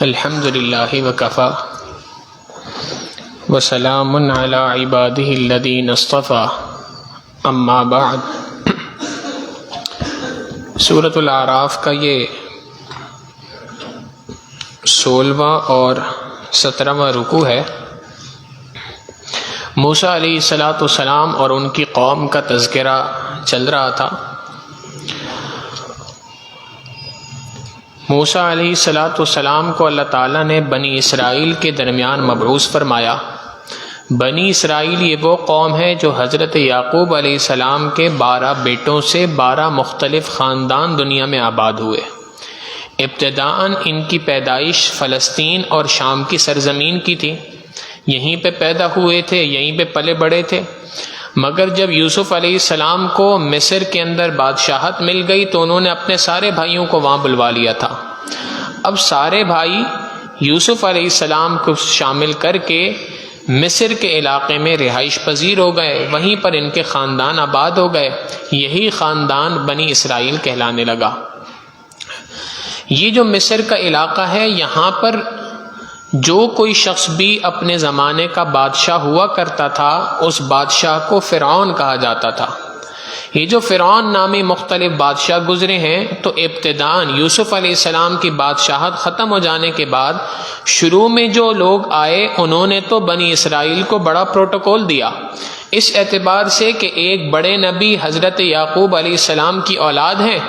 الحمد للہ وکفا وسلام علی عبادہ الذین اصطفیٰ اما بعد۔ سورۃ الاعراف کا یہ 16واں اور 17واں رکوع ہے۔ موسیٰ علیہ السلام اور ان کی قوم کا تذکرہ چل رہا تھا۔ موسیٰ علیہ السلام کو اللہ تعالیٰ نے بنی اسرائیل کے درمیان مبعوث فرمایا۔ بنی اسرائیل یہ وہ قوم ہے جو حضرت یعقوب علیہ السلام کے 12 بیٹوں سے 12 مختلف خاندان دنیا میں آباد ہوئے۔ ابتداءً ان کی پیدائش فلسطین اور شام کی سرزمین کی تھی، یہیں پہ پیدا ہوئے تھے، یہیں پہ پلے بڑے تھے۔ مگر جب یوسف علیہ السلام کو مصر کے اندر بادشاہت مل گئی تو انہوں نے اپنے سارے بھائیوں کو وہاں بلوا لیا تھا۔ اب سارے بھائی یوسف علیہ السلام کو شامل کر کے مصر کے علاقے میں رہائش پذیر ہو گئے، وہیں پر ان کے خاندان آباد ہو گئے۔ یہی خاندان بنی اسرائیل کہلانے لگا۔ یہ جو مصر کا علاقہ ہے، یہاں پر جو کوئی شخص بھی اپنے زمانے کا بادشاہ ہوا کرتا تھا، اس بادشاہ کو فرعون کہا جاتا تھا۔ یہ جو فرعون نامی مختلف بادشاہ گزرے ہیں، تو ابتداءً یوسف علیہ السلام کی بادشاہت ختم ہو جانے کے بعد شروع میں جو لوگ آئے، انہوں نے تو بنی اسرائیل کو بڑا پروٹوکول دیا، اس اعتبار سے کہ ایک بڑے نبی حضرت یعقوب علیہ السلام کی اولاد ہیں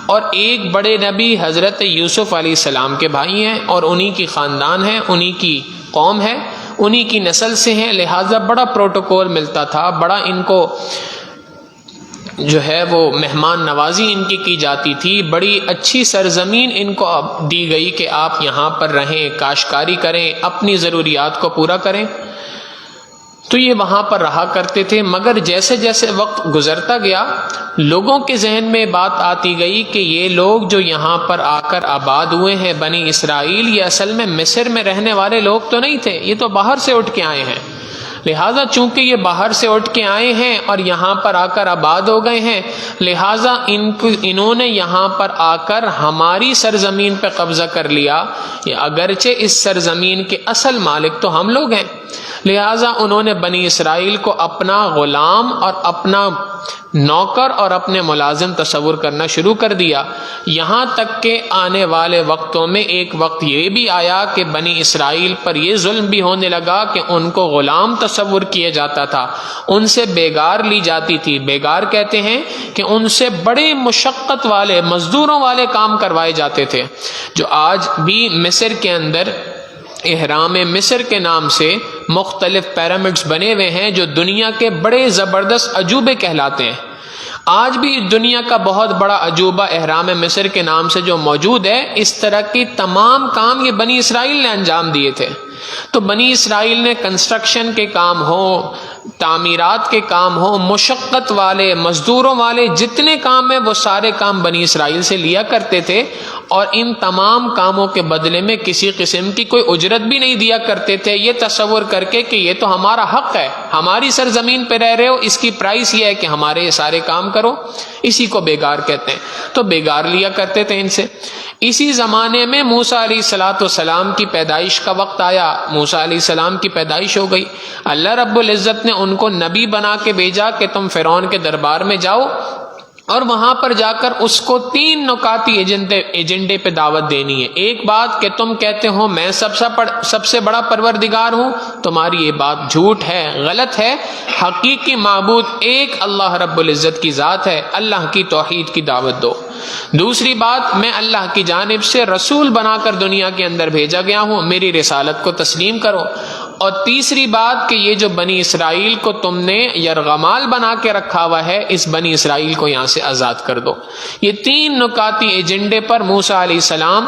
اور ایک بڑے نبی حضرت یوسف علیہ السلام کے بھائی ہیں، اور انہی کی خاندان ہیں، انہی کی قوم ہے، انہی کی نسل سے ہیں، لہٰذا بڑا پروٹوکول ملتا تھا، بڑا ان کو جو ہے وہ مہمان نوازی ان کی جاتی تھی، بڑی اچھی سرزمین ان کو دی گئی کہ آپ یہاں پر رہیں، کاشتکاری کریں، اپنی ضروریات کو پورا کریں۔ تو یہ وہاں پر رہا کرتے تھے، مگر جیسے جیسے وقت گزرتا گیا لوگوں کے ذہن میں بات آتی گئی کہ یہ لوگ جو یہاں پر آ کر آباد ہوئے ہیں بنی اسرائیل، یہ اصل میں مصر میں رہنے والے لوگ تو نہیں تھے، یہ تو باہر سے اٹھ کے آئے ہیں۔ لہٰذا چونکہ یہ باہر سے اٹھ کے آئے ہیں اور یہاں پر آ کر آباد ہو گئے ہیں، لہٰذا انہوں نے یہاں پر آ کر ہماری سرزمین پہ قبضہ کر لیا، اگرچہ اس سرزمین کے اصل مالک تو ہم لوگ ہیں۔ لہٰذا انہوں نے بنی اسرائیل کو اپنا غلام اور اپنا نوکر اور اپنے ملازم تصور کرنا شروع کر دیا، یہاں تک کہ آنے والے وقتوں میں ایک وقت یہ بھی آیا کہ بنی اسرائیل پر یہ ظلم بھی ہونے لگا کہ ان کو غلام تصور کیا جاتا تھا، ان سے بیگار لی جاتی تھی۔ بیگار کہتے ہیں کہ ان سے بڑے مشقت والے، مزدوروں والے کام کروائے جاتے تھے، جو آج بھی مصر کے اندر اہرام مصر کے نام سے مختلف پیرامڈز بنے ہوئے ہیں، جو دنیا کے بڑے زبردست عجوبے کہلاتے ہیں۔ آج بھی دنیا کا بہت بڑا عجوبہ اہرام مصر کے نام سے جو موجود ہے، اس طرح کی تمام کام یہ بنی اسرائیل نے انجام دیے تھے۔ تو بنی اسرائیل نے کنسٹرکشن کے کام ہو، تعمیرات کے کام ہو، مشقت والے، مزدوروں والے جتنے کام ہیں وہ سارے کام بنی اسرائیل سے لیا کرتے تھے، اور ان تمام کاموں کے بدلے میں کسی قسم کی کوئی اجرت بھی نہیں دیا کرتے تھے، یہ تصور کر کے کہ یہ تو ہمارا حق ہے، ہماری سرزمین پہ رہ رہے ہو، اس کی پرائس یہ ہے کہ ہمارے یہ سارے کام کرو۔ اسی کو بیگار کہتے ہیں۔ تو بیگار لیا کرتے تھے ان سے۔ اسی زمانے میں موسیٰ علیہ السلام کی پیدائش کا وقت آیا، موسیٰ علیہ السلام کی پیدائش ہو گئی۔ اللہ رب العزت نے ان کو نبی بنا کے بھیجا کہ تم فرعون کے دربار میں جاؤ اور وہاں پر جا کر اس کو 3 نکاتی ایجنڈے پہ دعوت دینی ہے۔ ایک بات کہ تم کہتے ہو میں سب سے بڑا پروردگار ہوں، تمہاری یہ بات جھوٹ ہے، غلط ہے، حقیقی معبود ایک اللہ رب العزت کی ذات ہے، اللہ کی توحید کی دعوت دو۔ دوسری بات، میں اللہ کی جانب سے رسول بنا کر دنیا کے اندر بھیجا گیا ہوں، میری رسالت کو تسلیم کرو۔ اور تیسری بات کہ یہ جو بنی اسرائیل کو تم نے یرغمال بنا کے رکھا ہوا ہے، اس بنی اسرائیل کو یہاں سے آزاد کر دو۔ یہ 3 نکاتی ایجنڈے پر موسیٰ علیہ السلام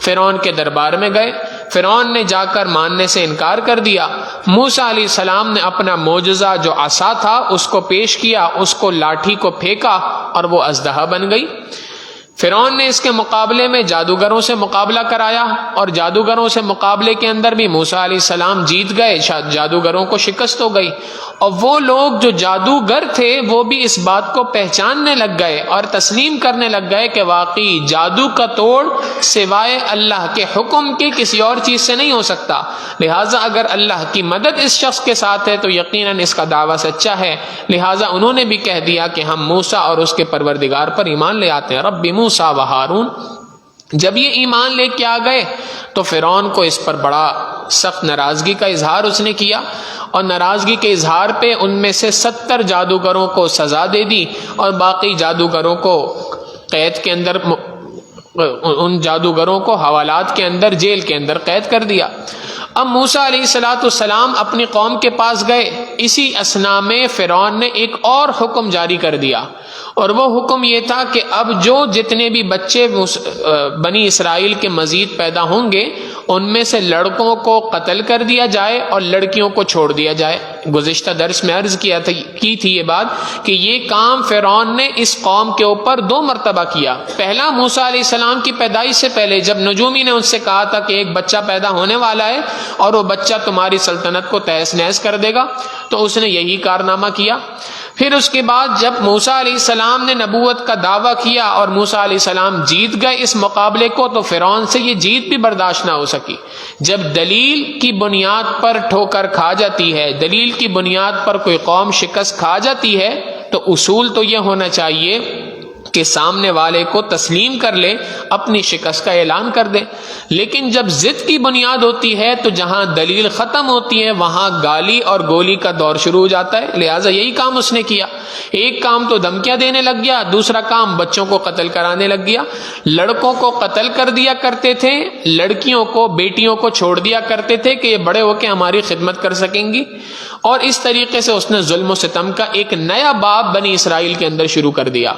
فرعون کے دربار میں گئے۔ فرعون نے جا کر ماننے سے انکار کر دیا۔ موسیٰ علیہ السلام نے اپنا معجزہ جو عصا تھا اس کو پیش کیا، اس کو لاٹھی کو پھینکا اور وہ اژدہا بن گئی۔ فرعون نے اس کے مقابلے میں جادوگروں سے مقابلہ کرایا، اور جادوگروں سے مقابلے کے اندر بھی موسیٰ علیہ السلام جیت گئے، جادوگروں کو شکست ہو گئی، اور وہ لوگ جو جادوگر تھے وہ بھی اس بات کو پہچاننے لگ گئے اور تسلیم کرنے لگ گئے کہ واقعی جادو کا توڑ سوائے اللہ کے حکم کے کسی اور چیز سے نہیں ہو سکتا، لہٰذا اگر اللہ کی مدد اس شخص کے ساتھ ہے تو یقیناً اس کا دعویٰ سچا ہے۔ لہٰذا انہوں نے بھی کہہ دیا کہ ہم موسیٰ اور اس کے پروردگار پر ایمان لے آتے ہیں، رب موسیٰ و ہارون۔ جب یہ ایمان لے کے آ گئے تو فرعون کو اس پر بڑا سخت ناراضگی کا اظہار اس نے کیا، اور ناراضگی کے اظہار پہ ان میں سے 70 جادوگروں کو سزا دے دی، اور باقی جادوگروں کو قید کے اندر، ان جادوگروں کو حوالات کے اندر، جیل کے اندر قید کر دیا۔ اب موسیٰ علیہ السلام اپنی قوم کے پاس گئے، اسی اثنا میں فرعون نے ایک اور حکم جاری کر دیا، اور وہ حکم یہ تھا کہ اب جو جتنے بھی بچے بنی اسرائیل کے مزید پیدا ہوں گے ان میں سے لڑکوں کو قتل کر دیا جائے اور لڑکیوں کو چھوڑ دیا جائے۔ گزشتہ درس میں عرض کی تھی یہ بات کہ یہ کام فرعون نے اس قوم کے اوپر 2 مرتبہ کیا۔ پہلا موسیٰ علیہ السلام کی پیدائش سے پہلے جب نجومی نے ان سے کہا تھا کہ ایک بچہ پیدا ہونے والا ہے اور وہ بچہ تمہاری سلطنت کو تہس نہس کر دے گا، تو اس نے یہی کارنامہ کیا۔ پھر اس کے بعد جب موسیٰ علیہ السلام نے نبوت کا دعویٰ کیا اور موسیٰ علیہ السلام جیت گئے اس مقابلے کو، تو فرعون سے یہ جیت بھی برداشت نہ ہو سکی۔ جب دلیل کی بنیاد پر ٹھوکر کھا جاتی ہے، دلیل کی بنیاد پر کوئی قوم شکست کھا جاتی ہے، تو اصول تو یہ ہونا چاہیے کہ سامنے والے کو تسلیم کر لے، اپنی شکست کا اعلان کر دے۔ لیکن جب ضد کی بنیاد ہوتی ہے تو جہاں دلیل ختم ہوتی ہے وہاں گالی اور گولی کا دور شروع ہو جاتا ہے، لہٰذا یہی کام اس نے کیا۔ ایک کام تو دھمکیاں دینے لگ گیا، دوسرا کام بچوں کو قتل کرانے لگ گیا۔ لڑکوں کو قتل کر دیا کرتے تھے، لڑکیوں کو، بیٹیوں کو چھوڑ دیا کرتے تھے کہ یہ بڑے ہو کے ہماری خدمت کر سکیں گی، اور اس طریقے سے اس نے ظلم و ستم کا ایک نیا باب بنی اسرائیل کے اندر شروع کر دیا۔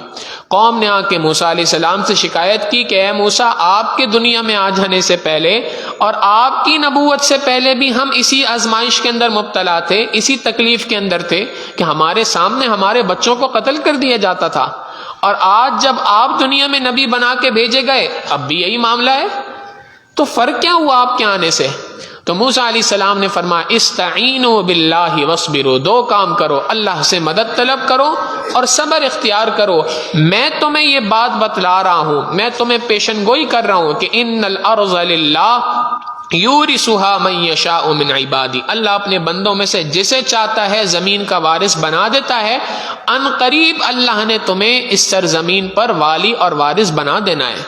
قوم نے آ کے موسیٰ علیہ السلام سے شکایت کی کہ اے موسیٰ، آپ کے دنیا میں آ جانے سے پہلے اور آپ کی نبوت سے پہلے بھی ہم اسی آزمائش کے اندر مبتلا تھے، اسی تکلیف کے اندر تھے کہ ہمارے سامنے ہمارے بچوں کو قتل کر دیا جاتا تھا، اور آج جب آپ دنیا میں نبی بنا کے بھیجے گئے اب بھی یہی معاملہ ہے، تو فرق کیا ہوا آپ کے آنے سے؟ تو موسیٰ علیہ السلام نے فرمایا استعینوا باللہ واصبروا، 2 کام کرو، اللہ سے مدد طلب کرو اور صبر اختیار کرو۔ میں تمہیں یہ بات بتلا رہا ہوں، میں تمہیں پیشن گوئی کر رہا ہوں کہ ان الارض للہ یورثھا من یشاء من عبادی، اللہ اپنے بندوں میں سے جسے چاہتا ہے زمین کا وارث بنا دیتا ہے، ان قریب اللہ نے تمہیں اس سرزمین پر والی اور وارث بنا دینا ہے۔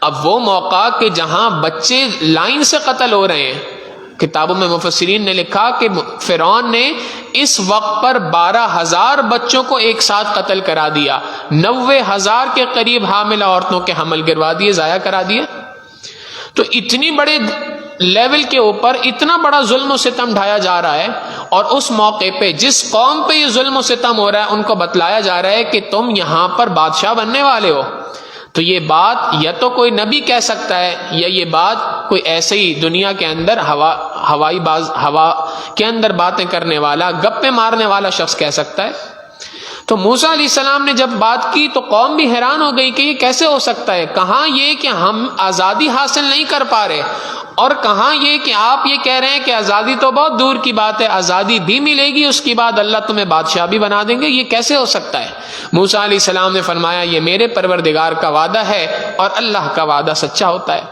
اب وہ موقع کہ جہاں بچے لائن سے قتل ہو رہے ہیں، کتابوں میں مفسرین نے لکھا کہ فرعون نے اس وقت پر 12,000 بچوں کو ایک ساتھ قتل کرا دیا، 90,000 کے قریب حاملہ عورتوں کے حمل گروا دیے، ضائع کرا دیے۔ تو اتنی بڑے لیول کے اوپر اتنا بڑا ظلم و ستم ڈھایا جا رہا ہے، اور اس موقع پہ جس قوم پہ یہ ظلم و ستم ہو رہا ہے ان کو بتلایا جا رہا ہے کہ تم یہاں پر بادشاہ بننے والے ہو۔ تو یہ بات یا تو کوئی نبی کہہ سکتا ہے، یا یہ بات کوئی ایسے ہی دنیا کے اندر ہوا کے اندر باتیں کرنے والا، گپے مارنے والا شخص کہہ سکتا ہے۔ تو موسیٰ علیہ السلام نے جب بات کی تو قوم بھی حیران ہو گئی کہ یہ کیسے ہو سکتا ہے، کہاں یہ کہ ہم آزادی حاصل نہیں کر پا رہے، اور کہاں یہ کہ آپ یہ کہہ رہے ہیں کہ آزادی تو بہت دور کی بات ہے، آزادی بھی ملے گی اس کے بعد اللہ تمہیں بادشاہ بھی بنا دیں گے، یہ کیسے ہو سکتا ہے؟ موسیٰ علیہ السلام نے فرمایا یہ میرے پروردگار کا وعدہ ہے اور اللہ کا وعدہ سچا ہوتا ہے۔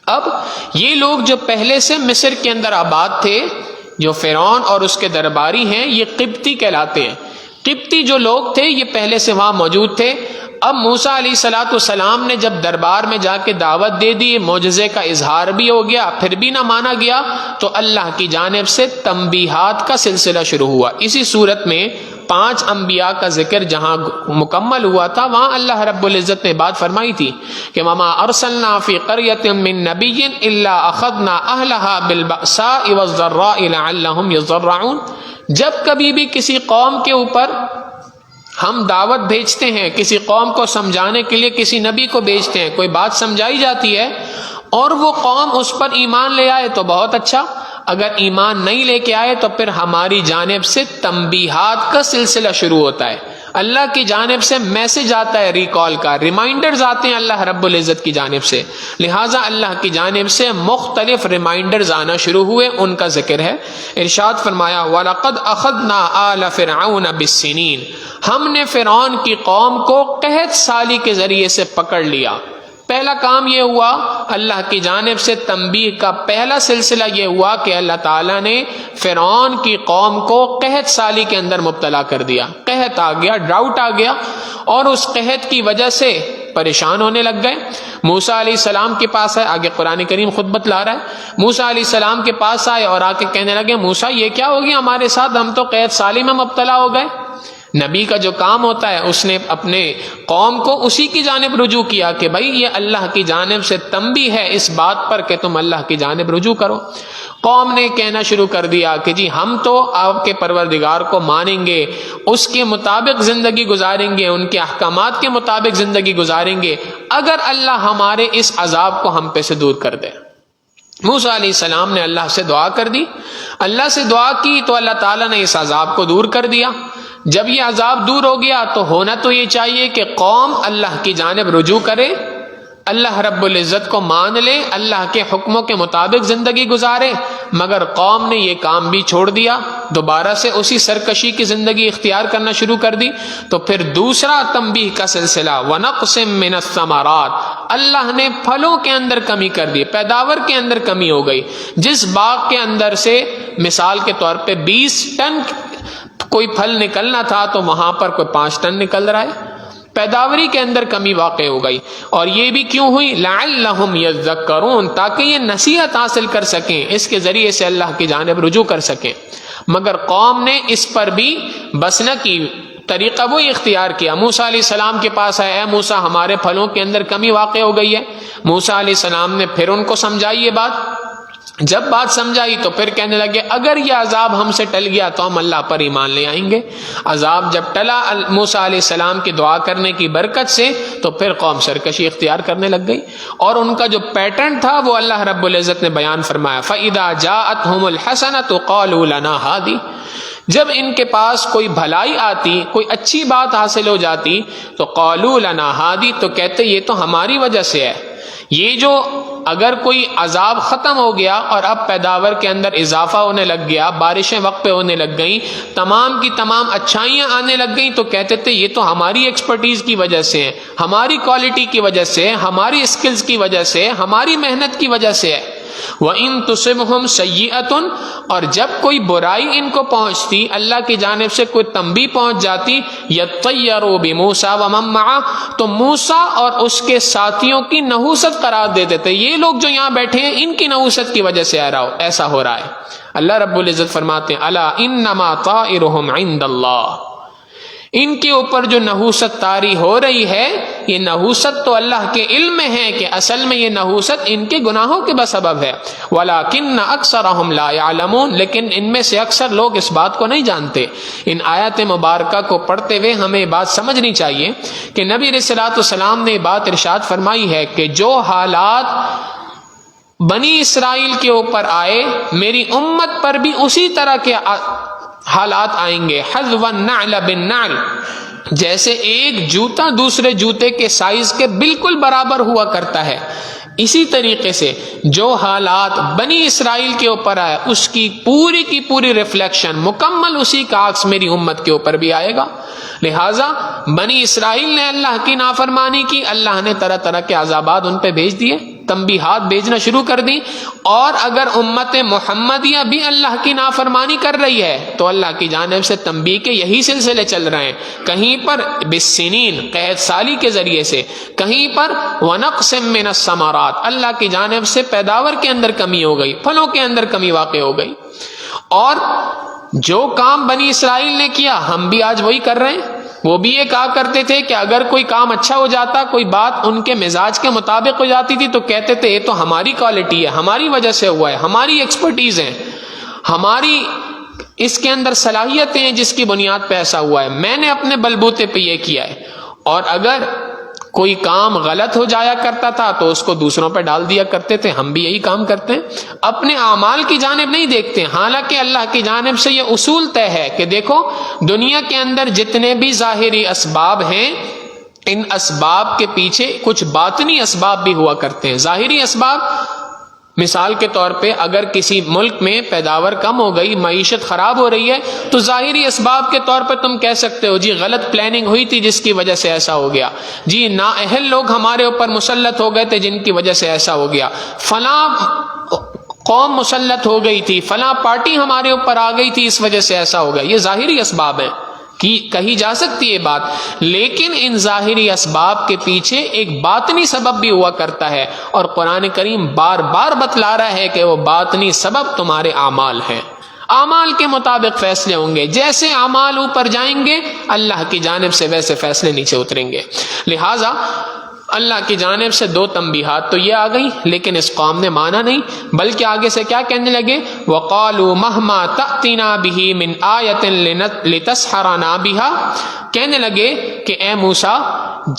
اب یہ لوگ جو پہلے سے مصر کے اندر آباد تھے، جو فرعون اور اس کے درباری ہیں، یہ قبطی کہلاتے ہیں۔ قبطی جو لوگ تھے یہ پہلے سے وہاں موجود تھے۔ اب موسیٰ علیہ السلام نے جب دربار میں جا کے دعوت دے دی، معجزے کا اظہار بھی ہو گیا، پھر بھی نہ مانا گیا، تو اللہ کی جانب سے تنبیہات کا سلسلہ شروع ہوا۔ اسی صورت میں 5 انبیاء کا ذکر جہاں مکمل ہوا تھا وہاں اللہ رب العزت نے بات فرمائی تھی کہ وَمَا أَرْسَلْنَا فِي قَرْيَةٍ مِّن نَبِيٍّ إِلَّا أَخَذْنَا أَهْلَهَا بِالْبَأْسَاءِ وَالضَّرَّاءِ لَعَلَّهُمْ يَضَّرَّعُونَ۔ جب کبھی بھی کسی قوم کے اوپر ہم دعوت بھیجتے ہیں، کسی قوم کو سمجھانے کے لیے کسی نبی کو بھیجتے ہیں، کوئی بات سمجھائی جاتی ہے اور وہ قوم اس پر ایمان لے آئے تو بہت اچھا، اگر ایمان نہیں لے کے آئے تو پھر ہماری جانب سے تنبیہات کا سلسلہ شروع ہوتا ہے۔ اللہ کی جانب سے میسج آتا ہے ریکال کا، ریمائنڈرز آتے ہیں اللہ رب العزت کی جانب سے، لہٰذا اللہ کی جانب سے مختلف ریمائنڈرز آنا شروع ہوئے، ان کا ذکر ہے۔ ارشاد فرمایا وَلَقَدْ أَخَذْنَا آلَ فِرْعَوْنَ بِالسِّنِينَ، ہم نے فرعون کی قوم کو قحط سالی کے ذریعے سے پکڑ لیا۔ پہلا کام یہ ہوا، اللہ کی جانب سے تنبیہ کا پہلا سلسلہ یہ ہوا کہ اللہ تعالیٰ نے فرعون کی قوم کو قحط سالی کے اندر مبتلا کر دیا، قحط آ گیا، ڈراؤٹ آ گیا، اور اس قحط کی وجہ سے پریشان ہونے لگ گئے۔ موسیٰ علیہ السلام کے پاس آئے، آگے قرآن کریم خود بتلا رہا ہے، موسیٰ علیہ السلام کے پاس آئے اور آ کے کہنے لگے موسیٰ یہ کیا ہو گیا ہمارے ساتھ، ہم تو قحط سالی میں مبتلا ہو گئے۔ نبی کا جو کام ہوتا ہے اس نے اپنے قوم کو اسی کی جانب رجوع کیا کہ بھائی یہ اللہ کی جانب سے تنبیہ ہے اس بات پر کہ تم اللہ کی جانب رجوع کرو۔ قوم نے کہنا شروع کر دیا کہ جی ہم تو آپ کے پروردگار کو مانیں گے، اس کے مطابق زندگی گزاریں گے، ان کے احکامات کے مطابق زندگی گزاریں گے، اگر اللہ ہمارے اس عذاب کو ہم پہ سے دور کر دے۔ موسیٰ علیہ السلام نے اللہ سے دعا کر دی، اللہ سے دعا کی تو اللہ تعالیٰ نے اس عذاب کو دور کر دیا۔ جب یہ عذاب دور ہو گیا تو ہونا تو یہ چاہیے کہ قوم اللہ کی جانب رجوع کرے، اللہ رب العزت کو مان لے، اللہ کے حکموں کے مطابق زندگی گزارے، مگر قوم نے یہ کام بھی چھوڑ دیا، دوبارہ سے اسی سرکشی کی زندگی اختیار کرنا شروع کر دی۔ تو پھر دوسرا تنبیہ کا سلسلہ وَنَقْسِم مِّنَ الثَّمَرَاتِ، اللہ نے پھلوں کے اندر کمی کر دی، پیداوار کے اندر کمی ہو گئی۔ جس باغ کے اندر سے مثال کے طور پہ 20 ٹن کوئی پھل نکلنا تھا تو وہاں پر کوئی 5 ٹن نکل رہا ہے، پیداواری کے اندر کمی واقع ہو گئی۔ اور یہ بھی کیوں ہوئی؟ لعلہم یذکرون، تاکہ یہ نصیحت حاصل کر سکیں، اس کے ذریعے سے اللہ کی جانب رجوع کر سکیں۔ مگر قوم نے اس پر بھی بس نہ کی، طریقہ وہی اختیار کیا۔ موسیٰ علیہ السلام کے پاس آئے، اے موسیٰ ہمارے پھلوں کے اندر کمی واقع ہو گئی ہے۔ موسیٰ علیہ السلام نے پھر ان کو سمجھائی یہ بات، جب بات سمجھائی تو پھر کہنے لگے اگر یہ عذاب ہم سے ٹل گیا تو ہم اللہ پر ایمان لے آئیں گے۔ عذاب جب ٹلا موسیٰ علیہ السلام کی دعا کرنے کی برکت سے تو پھر قوم سرکشی اختیار کرنے لگ گئی، اور ان کا جو پیٹرن تھا وہ اللہ رب العزت نے بیان فرمایا فَإِذَا جَاءَتْهُمُ الْحَسَنَةُ قَالُوا لَنَا هَٰذِهِ، جب ان کے پاس کوئی بھلائی آتی، کوئی اچھی بات حاصل ہو جاتی تو قَالُوا لَنَا هَٰذِهِ، تو کہتے یہ تو ہماری وجہ سے ہے۔ یہ جو اگر کوئی عذاب ختم ہو گیا اور اب پیداوار کے اندر اضافہ ہونے لگ گیا، بارشیں وقت پہ ہونے لگ گئیں، تمام کی تمام اچھائیاں آنے لگ گئیں، تو کہتے تھے یہ تو ہماری ایکسپرٹیز کی وجہ سے ہے، ہماری کوالٹی کی وجہ سے، ہماری اسکلز کی وجہ سے، ہماری محنت کی وجہ سے ہے۔ وَإِن تُصِبْهُمْ سَيِّئَةٌ، اور جب کوئی برائی ان کو پہنچتی، اللہ کی جانب سے کوئی تنبیہ پہنچ جاتی، يَطَّيَّرُوا بِمُوسَىٰ وَمَن مَّعَهُ، تو موسیٰ اور اس کے ساتھیوں کی نحوست قرار دیتے تھے، یہ لوگ جو یہاں بیٹھے ہیں ان کی نحوست کی وجہ سے ایسا ہو رہا ہے۔ اللہ رب العزت فرماتے ہیں الا انما طائرهم عند اللہ، ان کے اوپر جو نحوست طاری ہو رہی ہے، یہ نحوست تو اللہ کے علم میں ہے کہ اصل میں یہ نحوست ان کے گناہوں کے بسبب ہے۔ وَلَٰكِنَّ أَكْثَرَهُمْ لَا يَعْلَمُونَ، لیکن ان میں سے اکثر لوگ اس بات کو نہیں جانتے۔ ان آیات مبارکہ کو پڑھتے ہوئے ہمیں بات سمجھنی چاہیے کہ نبی علیہ الصلوٰۃ والسلام نے بات ارشاد فرمائی ہے کہ جو حالات بنی اسرائیل کے اوپر آئے، میری امت پر بھی اسی طرح کے حالات آئیں گے۔ حذو النعل بالنعل، جیسے ایک جوتا دوسرے جوتے کے سائز کے بالکل برابر ہوا کرتا ہے، اسی طریقے سے جو حالات بنی اسرائیل کے اوپر آئے اس کی پوری ریفلیکشن مکمل اسی کا عکس میری امت کے اوپر بھی آئے گا۔ لہٰذا بنی اسرائیل نے اللہ کی نافرمانی کی، اللہ نے طرح طرح کے عذابات ان پہ بھیج دیے، تنبیہات بھیجنا شروع کر دی۔ اور اگر امت محمدیہ بھی اللہ کی نافرمانی کر رہی ہے تو اللہ کی جانب سے تنبیہ کے یہی سلسلے چل رہے ہیں، کہیں پر بالسنین قحط سالی کے ذریعے سے، کہیں پر ونقسم من الثمرات اللہ کی جانب سے پیداوار کے اندر کمی ہو گئی، پھلوں کے اندر کمی واقع ہو گئی۔ اور جو کام بنی اسرائیل نے کیا ہم بھی آج وہی کر رہے ہیں۔ وہ بھی یہ کہا کرتے تھے کہ اگر کوئی کام اچھا ہو جاتا، کوئی بات ان کے مزاج کے مطابق ہو جاتی تھی تو کہتے تھے یہ تو ہماری کوالٹی ہے، ہماری وجہ سے ہوا ہے، ہماری ایکسپرٹیز ہے، ہماری اس کے اندر صلاحیتیں ہیں جس کی بنیاد پہ ایسا ہوا ہے، میں نے اپنے بلبوتے پہ یہ کیا ہے۔ اور اگر کوئی کام غلط ہو جایا کرتا تھا تو اس کو دوسروں پہ ڈال دیا کرتے تھے. ہم بھی یہی کام کرتے ہیں, اپنے اعمال کی جانب نہیں دیکھتے. حالانکہ اللہ کی جانب سے یہ اصول طے ہے کہ دیکھو دنیا کے اندر جتنے بھی ظاہری اسباب ہیں, ان اسباب کے پیچھے کچھ باطنی اسباب بھی ہوا کرتے ہیں. ظاہری اسباب, مثال کے طور پہ اگر کسی ملک میں پیداوار کم ہو گئی, معیشت خراب ہو رہی ہے, تو ظاہری اسباب کے طور پہ تم کہہ سکتے ہو جی غلط پلاننگ ہوئی تھی جس کی وجہ سے ایسا ہو گیا, جی نااہل لوگ ہمارے اوپر مسلط ہو گئے تھے جن کی وجہ سے ایسا ہو گیا, فلاں قوم مسلط ہو گئی تھی, فلاں پارٹی ہمارے اوپر آ گئی تھی اس وجہ سے ایسا ہو گیا. یہ ظاہری اسباب ہیں, کہی جا سکتی ہے بات, لیکن ان ظاہری اسباب کے پیچھے ایک باطنی سبب بھی ہوا کرتا ہے, اور قرآن کریم بار بار بتلا رہا ہے کہ وہ باطنی سبب تمہارے اعمال ہیں. اعمال کے مطابق فیصلے ہوں گے, جیسے اعمال اوپر جائیں گے اللہ کی جانب سے ویسے فیصلے نیچے اتریں گے. لہٰذا اللہ کی جانب سے دو تنبیہات تو یہ آ گئی, لیکن اس قوم نے مانا نہیں, بلکہ آگے سے کیا کہنے لگے, وَقَالُوا مَهْمَا تَأْتِنَا بِهِ مِنْ آیَةٍ لِتَسْحَرَنَا بِهَا, کہنے لگے کہ اے موسیٰ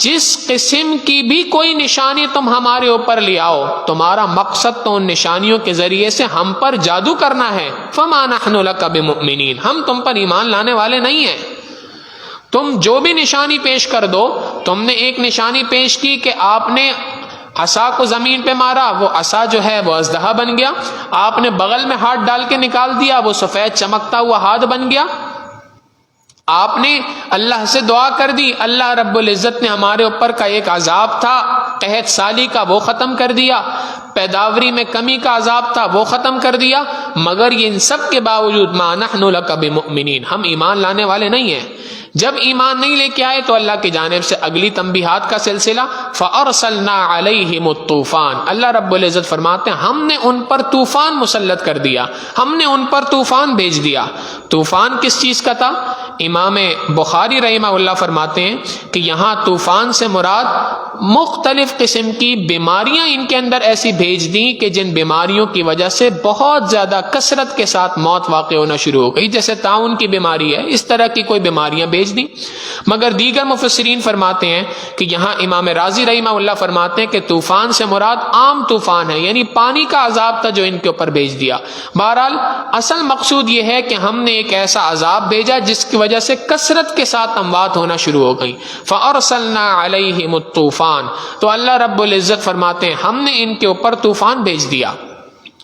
جس قسم کی بھی کوئی نشانی تم ہمارے اوپر لے آؤ, تمہارا مقصد تو ان نشانیوں کے ذریعے سے ہم پر جادو کرنا ہے, فَمَا نَحْنُ لَكَ بِمُؤْمِنِينَ, ہم تم پر ایمان لانے والے نہیں ہیں. تم جو بھی نشانی پیش کر دو, تم نے ایک نشانی پیش کی کہ آپ نے عصا کو زمین پہ مارا, وہ عصا جو ہے وہ اژدہا بن گیا, آپ نے بغل میں ہاتھ ڈال کے نکال دیا, وہ سفید چمکتا ہوا ہاتھ بن گیا. آپ نے اللہ سے دعا کر دی, اللہ رب العزت نے ہمارے اوپر کا ایک عذاب تھا قحط سالی کا وہ ختم کر دیا, پیداوری میں کمی کا عذاب تھا وہ ختم کر دیا, مگر یہ ان سب کے باوجود ما نحن لک بمؤمنین, ہم ایمان لانے والے نہیں ہیں. جب ایمان نہیں لے کے آئے تو اللہ کی جانب سے اگلی تنبیہات کا سلسلہ, فَأَرْسَلْنَا عَلَيْهِمُ الطُّوفَانَ, اللہ رب العزت فرماتے ہیں ہم نے ان پر طوفان مسلط کر دیا, ہم نے ان پر طوفان بھیج دیا. طوفان کس چیز کا تھا؟ امام بخاری رحمہ اللہ فرماتے ہیں کہ یہاں طوفان سے مراد مختلف قسم کی بیماریاں ان کے اندر ایسی بھیج دیں کہ جن بیماریوں کی وجہ سے بہت زیادہ کثرت کے ساتھ موت واقع ہونا شروع ہو گئی, جیسے طاعون کی بیماری ہے, اس طرح کی کوئی بیماریاں بھیج دیں. مگر دیگر مفسرین فرماتے ہیں کہ یہاں امام رازی رحمہ اللہ فرماتے ہیں کہ طوفان سے مراد عام طوفان ہے, یعنی پانی کا عذاب تھا جو ان کے اوپر بھیج دیا. بہرحال اصل مقصود یہ ہے کہ ہم نے ایک ایسا عذاب بھیجا جس کی وجہ سے کثرت کے ساتھ اموات ہونا شروع ہو گئی. فَأَرْسَلْنَا عَلَيْهِمُ الطُّوفَانَ, تو اللہ رب العزت فرماتے ہیں ہم نے ان کے اوپر طوفان بھیج دیا.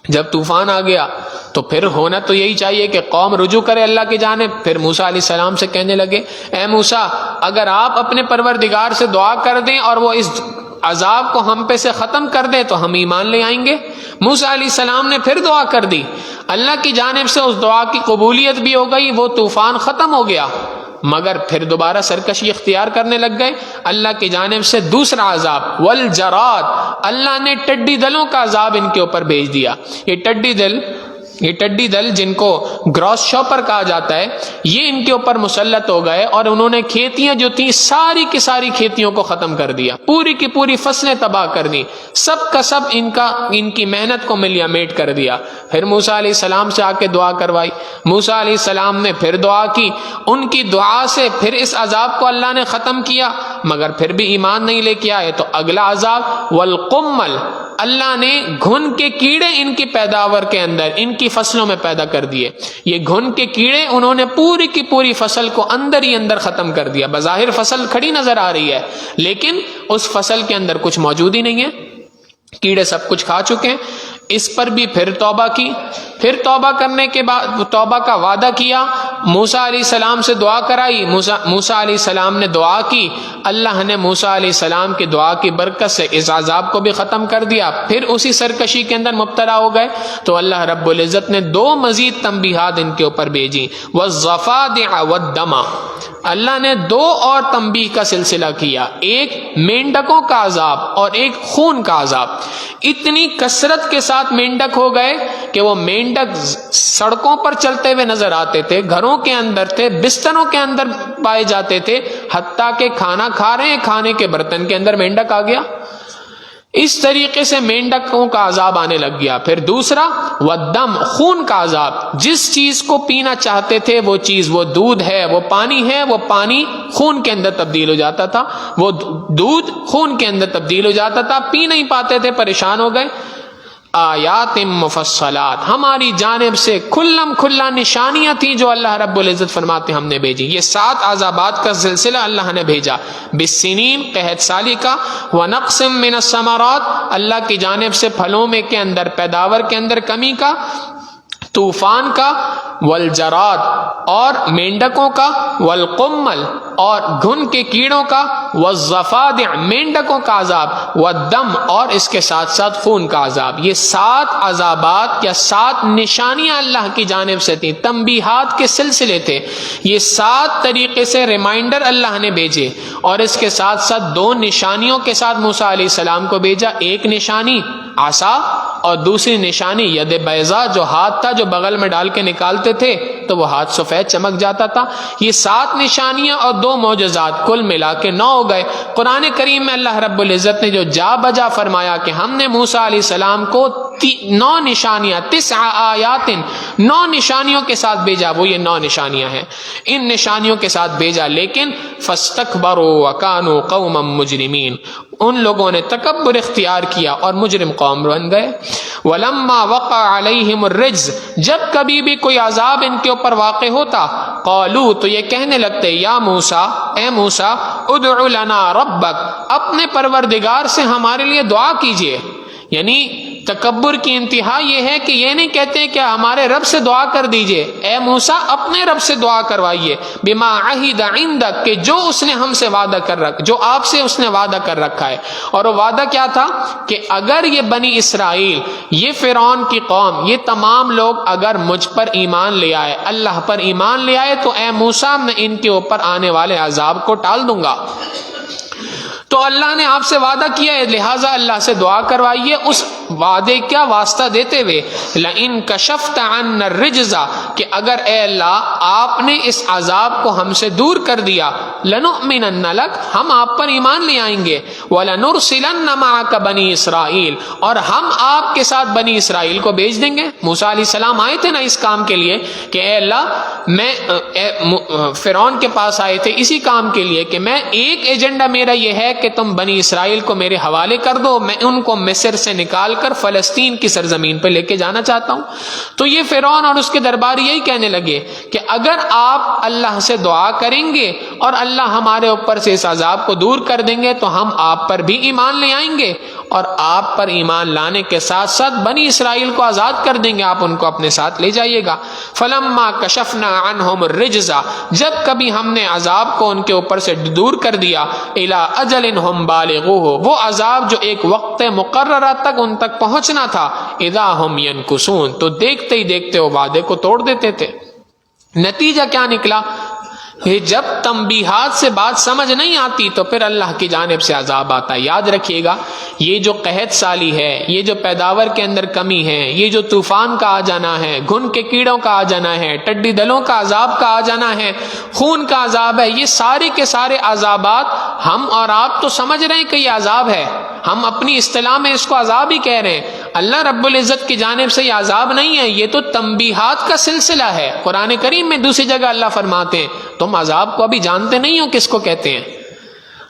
جب طوفان آ گیا تو پھر ہونا تو یہی چاہیے کہ قوم رجوع کرے اللہ کی جانب. پھر موسیٰ علیہ السلام سے کہنے لگے اے موسیٰ اگر آپ اپنے پروردگار سے دعا کر دیں اور وہ اس عذاب کو ہم پہ سے ختم کر دیں تو ہم ایمان لے آئیں گے. موسیٰ علیہ السلام نے پھر دعا کر دی, اللہ کی جانب سے اس دعا کی قبولیت بھی ہو گئی, وہ طوفان ختم ہو گیا, مگر پھر دوبارہ سرکشی اختیار کرنے لگ گئے. اللہ کی جانب سے دوسرا عذاب والجراد, اللہ نے ٹڈی دلوں کا عذاب ان کے اوپر بھیج دیا. یہ ٹڈی دل جن کو گراس شاپر کہا جاتا ہے, یہ ان کے اوپر مسلط ہو گئے اور انہوں نے کھیتیاں جو تھیں ساری کی ساری کھیتیوں کو ختم کر دیا, پوری کی پوری فصلیں تباہ کر دی, سب کا سب ان کی محنت کو ملیا میٹ کر دیا. پھر موسیٰ علیہ السلام سے آ کے دعا کروائی, موسیٰ علیہ السلام نے پھر دعا کی, ان کی دعا سے پھر اس عذاب کو اللہ نے ختم کیا, مگر پھر بھی ایمان نہیں لے کے آئے. تو اگلا عذاب والقمل, اللہ نے گھن کے کیڑے ان کی پیداوار کے اندر ان کی فصلوں میں پیدا کر دیے. یہ گھن کے کیڑے انہوں نے پوری کی پوری فصل کو اندر ہی اندر ختم کر دیا. بظاہر فصل کھڑی نظر آ رہی ہے لیکن اس فصل کے اندر کچھ موجود ہی نہیں ہے, کیڑے سب کچھ کھا چکے ہیں. اس پر بھی پھر توبہ کی, پھر توبہ کرنے کے بعد توبہ کا وعدہ کیا, موسیٰ علیہ السلام سے دعا کرائی, موسیٰ علیہ السلام نے دعا کی, اللہ نے موسیٰ علیہ السلام کی دعا کی برکت سے اس عذاب کو بھی ختم کر دیا. پھر اسی سرکشی کے اندر مبتلا ہو گئے تو اللہ رب العزت نے دو مزید تنبیہات ان کے اوپر بھیجی, والضفادع والدم, اللہ نے دو اور تنبیہ کا سلسلہ کیا, ایک مینڈکوں کا عذاب اور ایک خون کا عذاب. اتنی کثرت کے ساتھ مینڈک ہو گئے کہ وہ مینڈک سڑکوں پر چلتے ہوئے نظر آتے تھے, گھروں کے اندر تھے, بستروں کے اندر پائے جاتے تھے, حتیٰ کہ کھانا کھا رہے ہیں کھانے کے برتن کے اندر مینڈک آ گیا. اس طریقے سے مینڈکوں کا عذاب آنے لگ گیا۔ پھر دوسرا والدم، خون کا عذاب، جس چیز کو پینا چاہتے تھے وہ چیز، وہ دودھ ہے، وہ پانی ہے، وہ پانی خون کے اندر تبدیل ہو جاتا تھا، وہ دودھ خون کے اندر تبدیل ہو جاتا تھا، پی نہیں پاتے تھے، پریشان ہو گئے۔ آیات مفصلات، ہماری جانب سے کھلم کھلا نشانیاں تھیں جو اللہ رب العزت فرماتے ہم نے بھیجی۔ یہ 7 عذابات کا سلسلہ اللہ نے بھیجا، بالسنین، قحط سالی کا، ونقص من الثمرات، اللہ کی جانب سے پھلوں میں کے اندر، پیداوار کے اندر کمی کا، طوفان کا، والجراد اور مینڈکوں کا، والقمل اور گھن کے کیڑوں کا، والضفادع مینڈکوں کا عذاب، والدم اور اس کے ساتھ ساتھ خون کا عذاب۔ یہ 7 عذابات یا 7 نشانیاں اللہ کی جانب سے تھیں، تنبیہات کے سلسلے تھے۔ یہ 7 طریقے سے ریمائنڈر اللہ نے بھیجے، اور اس کے ساتھ ساتھ 2 نشانیوں کے ساتھ موسیٰ علیہ السلام کو بھیجا۔ ایک نشانی عصا اور دوسری نشانی ید بیضا، جو ہاتھ تھا جو بغل میں ڈال کے نکالتے تھے تو وہ ہاتھ سفید چمک جاتا تھا۔ یہ 7 نشانیاں اور 2 معجزات کل ملا کے 9 ہو گئے۔ قرآن کریم میں اللہ رب العزت نے جو جا بجا فرمایا کہ ہم نے موسیٰ علیہ السلام کو 9 نشانیاں، 9 آیات، 9 نشانیوں کے ساتھ بھیجا، وہ یہ 9 نشانیاں ہیں، ان نشانیوں کے ساتھ بھیجا، لیکن فاستکبروا وکانوا قوما مجرمین، ان لوگوں نے تکبر اختیار کیا اور مجرم قوم بن گئے۔ ولما وقع علیہم الرجز، جب کبھی بھی کوئی عذاب ان کے اوپر واقع ہوتا، قالوا تو یہ کہنے لگتے، یا موسیٰ، اے موسیٰ، ادع لنا ربک، اپنے پروردگار سے ہمارے لیے دعا کیجئے۔ یعنی تکبر کی انتہا یہ ہے کہ یہ نہیں کہتے کہ ہمارے رب سے دعا کر دیجئے، اے موسیٰ اپنے رب سے دعا کروائیے، بما عہد عندک، کہ جو اس نے ہم سے وعدہ کر رکھا، جو آپ سے اس نے وعدہ کر رکھا ہے۔ اور وہ وعدہ کیا تھا کہ اگر یہ بنی اسرائیل، یہ فرعون کی قوم، یہ تمام لوگ اگر مجھ پر ایمان لے آئے، اللہ پر ایمان لے آئے، تو اے موسیٰ میں ان کے اوپر آنے والے عذاب کو ٹال دوں گا۔ تو اللہ نے آپ سے وعدہ کیا ہے، لہٰذا اللہ سے دعا کروائیے، اس وعدے کا واسطہ دیتے ہوئے، لَإِن كَشَفْتَ عَنَّا الرِّجْزَ، کہ اگر اے اللہ آپ نے اس عذاب کو ہم سے دور کر دیا، لَنُؤْمِنَنَّ لَكَ، ہم آپ پر ایمان لے آئیں گے، وَلَنُرْسِلَنَّ مَعَكَ بَنِي اسرائیل، اور ہم آپ کے ساتھ بنی اسرائیل کو بھیج دیں گے۔ موسیٰ علیہ السلام آئے تھے نا اس کام کے لیے کہ اے اللہ میں فرعون کے پاس آئے تھے اسی کام کے لیے کہ میں ایک ایجنڈا میرا یہ ہے کہ تم بنی اسرائیل کو میرے حوالے کر دو، میں ان کو مصر سے نکال کر فلسطین کی سرزمین پہ لے کے جانا چاہتا ہوں۔ تو یہ فرعون اور اس کے درباری یہی کہنے لگے کہ اگر آپ اللہ سے دعا کریں گے اور اللہ ہمارے اوپر سے اس عذاب کو دور کر دیں گے تو ہم آپ پر بھی ایمان لے آئیں گے، اور آپ پر ایمان لانے کے ساتھ ساتھ بنی اسرائیل کو آزاد کر دیں گے، آپ ان کو اپنے ساتھ لے جائیے گا۔ فلما کشفنا عنہم الرجز، جب کبھی ہم نے عذاب کو ان کے اوپر سے دور کر دیا، الی اجل ہم بالغوہ، وہ عذاب جو ایک وقت مقررہ تک ان تک پہنچنا تھا، اذا ہم ینکثون، تو دیکھتے ہی دیکھتے وہ وعدے کو توڑ دیتے تھے۔ نتیجہ کیا نکلا؟ جب تنبیہات سے بات سمجھ نہیں آتی تو پھر اللہ کی جانب سے عذاب آتا ہے۔ یاد رکھیے گا، یہ جو قحط سالی ہے، یہ جو پیداوار کے اندر کمی ہے، یہ جو طوفان کا آ جانا ہے، گھن کے کیڑوں کا آ جانا ہے، ٹڈی دلوں کا عذاب کا آ جانا ہے، خون کا عذاب ہے، یہ سارے کے سارے عذابات ہم اور آپ تو سمجھ رہے ہیں کہ یہ عذاب ہے، ہم اپنی اصطلاح میں اس کو عذاب ہی کہہ رہے ہیں۔ اللہ رب العزت کی جانب سے یہ عذاب نہیں ہے، یہ تو تنبیہات کا سلسلہ ہے۔ قرآن کریم میں دوسری جگہ اللہ فرماتے ہیں تم عذاب کو ابھی جانتے نہیں ہو کس کو کہتے ہیں،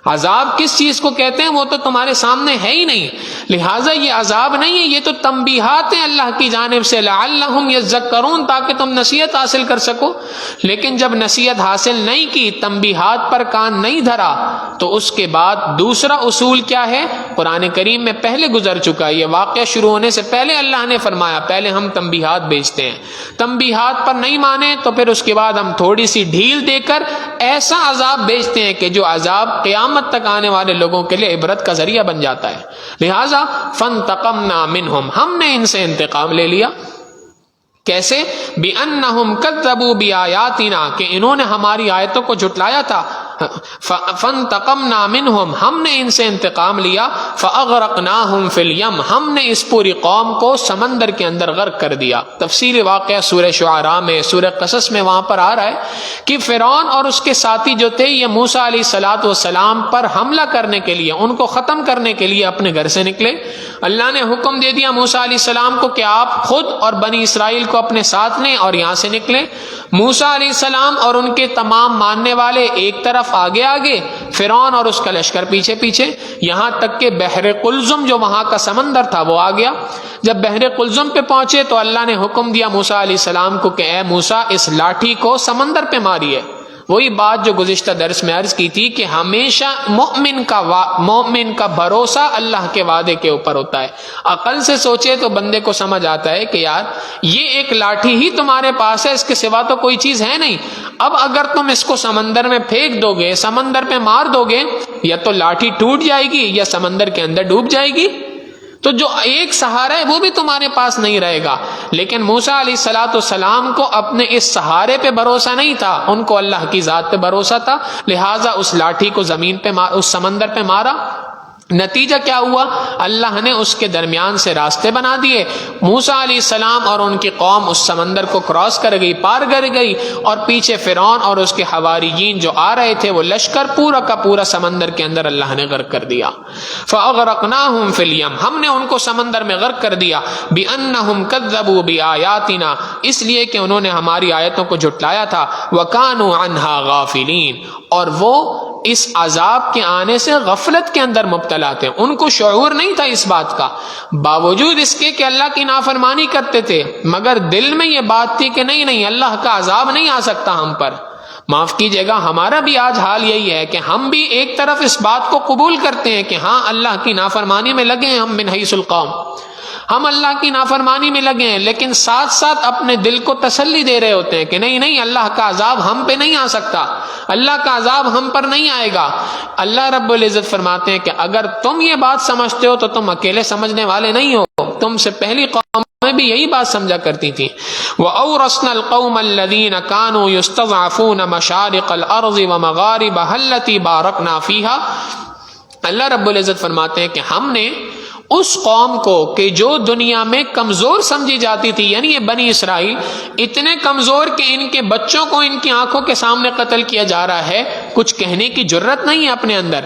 عذاب کس چیز کو کہتے ہیں وہ تو تمہارے سامنے ہے ہی نہیں، لہٰذا یہ عذاب نہیں ہے، یہ تو تنبیہات ہیں اللہ کی جانب سے، لعلہم یذکرون، تاکہ تم نصیحت حاصل کر سکو۔ لیکن جب نصیحت حاصل نہیں کی، تنبیہات پر کان نہیں دھرا، تو اس کے بعد دوسرا اصول کیا ہے؟ قرآن کریم میں پہلے گزر چکا ہے، یہ واقعہ شروع ہونے سے پہلے اللہ نے فرمایا پہلے ہم تنبیہات بھیجتے ہیں، تنبیہات پر نہیں مانے تو پھر اس کے بعد ہم تھوڑی سی ڈھیل دے کر ایسا عذاب بھیجتے ہیں کہ جو عذاب قیامت تک آنے والے لوگوں کے لیے عبرت کا ذریعہ بن جاتا ہے۔ لہٰذا فانتقمنا منہم، ہم نے ان سے انتقام لے لیا۔ کیسے؟ بِأَنَّهُمْ كَذَّبُوا بِآيَاتِنَا، کہ انہوں نے ہماری آیتوں کو جھٹلایا تھا، فانتقمنا منہم، ہم نے ان سے انتقام لیا، فاغرقناہم فی الیم، ہم نے اس پوری قوم کو سمندر کے اندر غرق کر دیا۔ تفصیل واقعہ سورہ شعراء میں، سورہ قصص میں وہاں پر آ رہا ہے کہ فرعون اور اس کے ساتھی جو تھے یہ موسیٰ علیہ السلام پر حملہ کرنے کے لیے، ان کو ختم کرنے کے لیے اپنے گھر سے نکلے۔ اللہ نے حکم دے دیا موسیٰ علیہ السلام کو کہ آپ خود اور بنی اسرائیل کو اپنے ساتھ لیں اور یہاں سے نکلیں۔ موسیٰ علیہ السلام اور ان کے تمام ماننے والے ایک طرف آگے آگے، فرعون اور اس کا لشکر پیچھے پیچھے، یہاں تک کہ بحر قلزم جو وہاں کا سمندر تھا وہ آ گیا۔ جب بحر قلزم پہ پہنچے تو اللہ نے حکم دیا موسیٰ علیہ السلام کو کہ اے موسیٰ اس لاٹھی کو سمندر پہ ماریے۔ وہی بات جو گزشتہ درس میں عرض کی تھی کہ ہمیشہ مومن کا بھروسہ اللہ کے وعدے کے اوپر ہوتا ہے۔ عقل سے سوچے تو بندے کو سمجھ آتا ہے کہ یار یہ ایک لاٹھی ہی تمہارے پاس ہے، اس کے سوا تو کوئی چیز ہے نہیں۔ اب اگر تم اس کو سمندر میں پھینک دو گے، سمندر پہ مار دو گے، یا تو لاٹھی ٹوٹ جائے گی یا سمندر کے اندر ڈوب جائے گی۔ تو جو ایک سہارا ہے وہ بھی تمہارے پاس نہیں رہے گا۔ لیکن موسیٰ علیہ السلام کو اپنے اس سہارے پہ بھروسہ نہیں تھا، ان کو اللہ کی ذات پہ بھروسہ تھا، لہٰذا اس لاٹھی کو زمین پہ اس سمندر پہ مارا۔ نتیجہ کیا ہوا؟ اللہ نے اس کے درمیان سے راستے بنا دیے۔ موسیٰ علیہ السلام اور ان کی قوم اس سمندر کو کراس کر گئی، پار کر گئی، اور پیچھے فرعون اور اس کے حواریین جو آ رہے تھے وہ لشکر پورا کا پورا سمندر کے اندر اللہ نے غرق کر دیا۔ فَأَغْرَقْنَاهُمْ فِي الْيَمِّ، ہم نے ان کو سمندر میں غرق کر دیا۔ بِأَنَّهُمْ كَذَّبُوا بِآيَاتِنَا، اس لیے کہ انہوں نے ہماری آیتوں کو جھٹلایا تھا۔ وَكَانُوا عَنْهَا غَافِلِينَ، اور وہ اس عذاب کے آنے سے غفلت کے اندر مبتلا تھے، ان کو شعور نہیں تھا اس بات کا، باوجود اس کے کہ اللہ کی نافرمانی کرتے تھے، مگر دل میں یہ بات تھی کہ نہیں اللہ کا عذاب نہیں آ سکتا ہم پر۔ معاف کیجئے گا، ہمارا بھی آج حال یہی ہے کہ ہم بھی ایک طرف اس بات کو قبول کرتے ہیں کہ ہاں اللہ کی نافرمانی میں لگے ہیں، ہم من حیث القوم، ہم اللہ کی نافرمانی میں لگے ہیں، لیکن ساتھ ساتھ اپنے دل کو تسلی دے رہے ہوتے ہیں کہ نہیں اللہ کا عذاب ہم پہ نہیں آ سکتا، اللہ کا عذاب ہم پر نہیں آئے گا۔ اللہ رب العزت فرماتے ہیں کہ اگر تم یہ بات سمجھتے ہو تو تم اکیلے سمجھنے والے نہیں ہو، تم سے پہلی قوم میں بھی یہی بات سمجھا کرتی تھی۔ وَأَوْرَثْنَا الْقَوْمَ الَّذِينَ كَانُوا يُسْتَضْعَفُونَ مَشَارِقَ الْأَرْضِ وَمَغَارِبَهَا الَّتِي بَارَكْنَا فِيهَا، اللہ رب العزت فرماتے ہیں کہ ہم نے اس قوم کو کہ جو دنیا میں کمزور سمجھی جاتی تھی، یعنی یہ بنی اسرائیل اتنے کمزور کہ ان کے بچوں کو ان کی آنکھوں کے سامنے قتل کیا جا رہا ہے، کچھ کہنے کی جرت نہیں ہے اپنے اندر،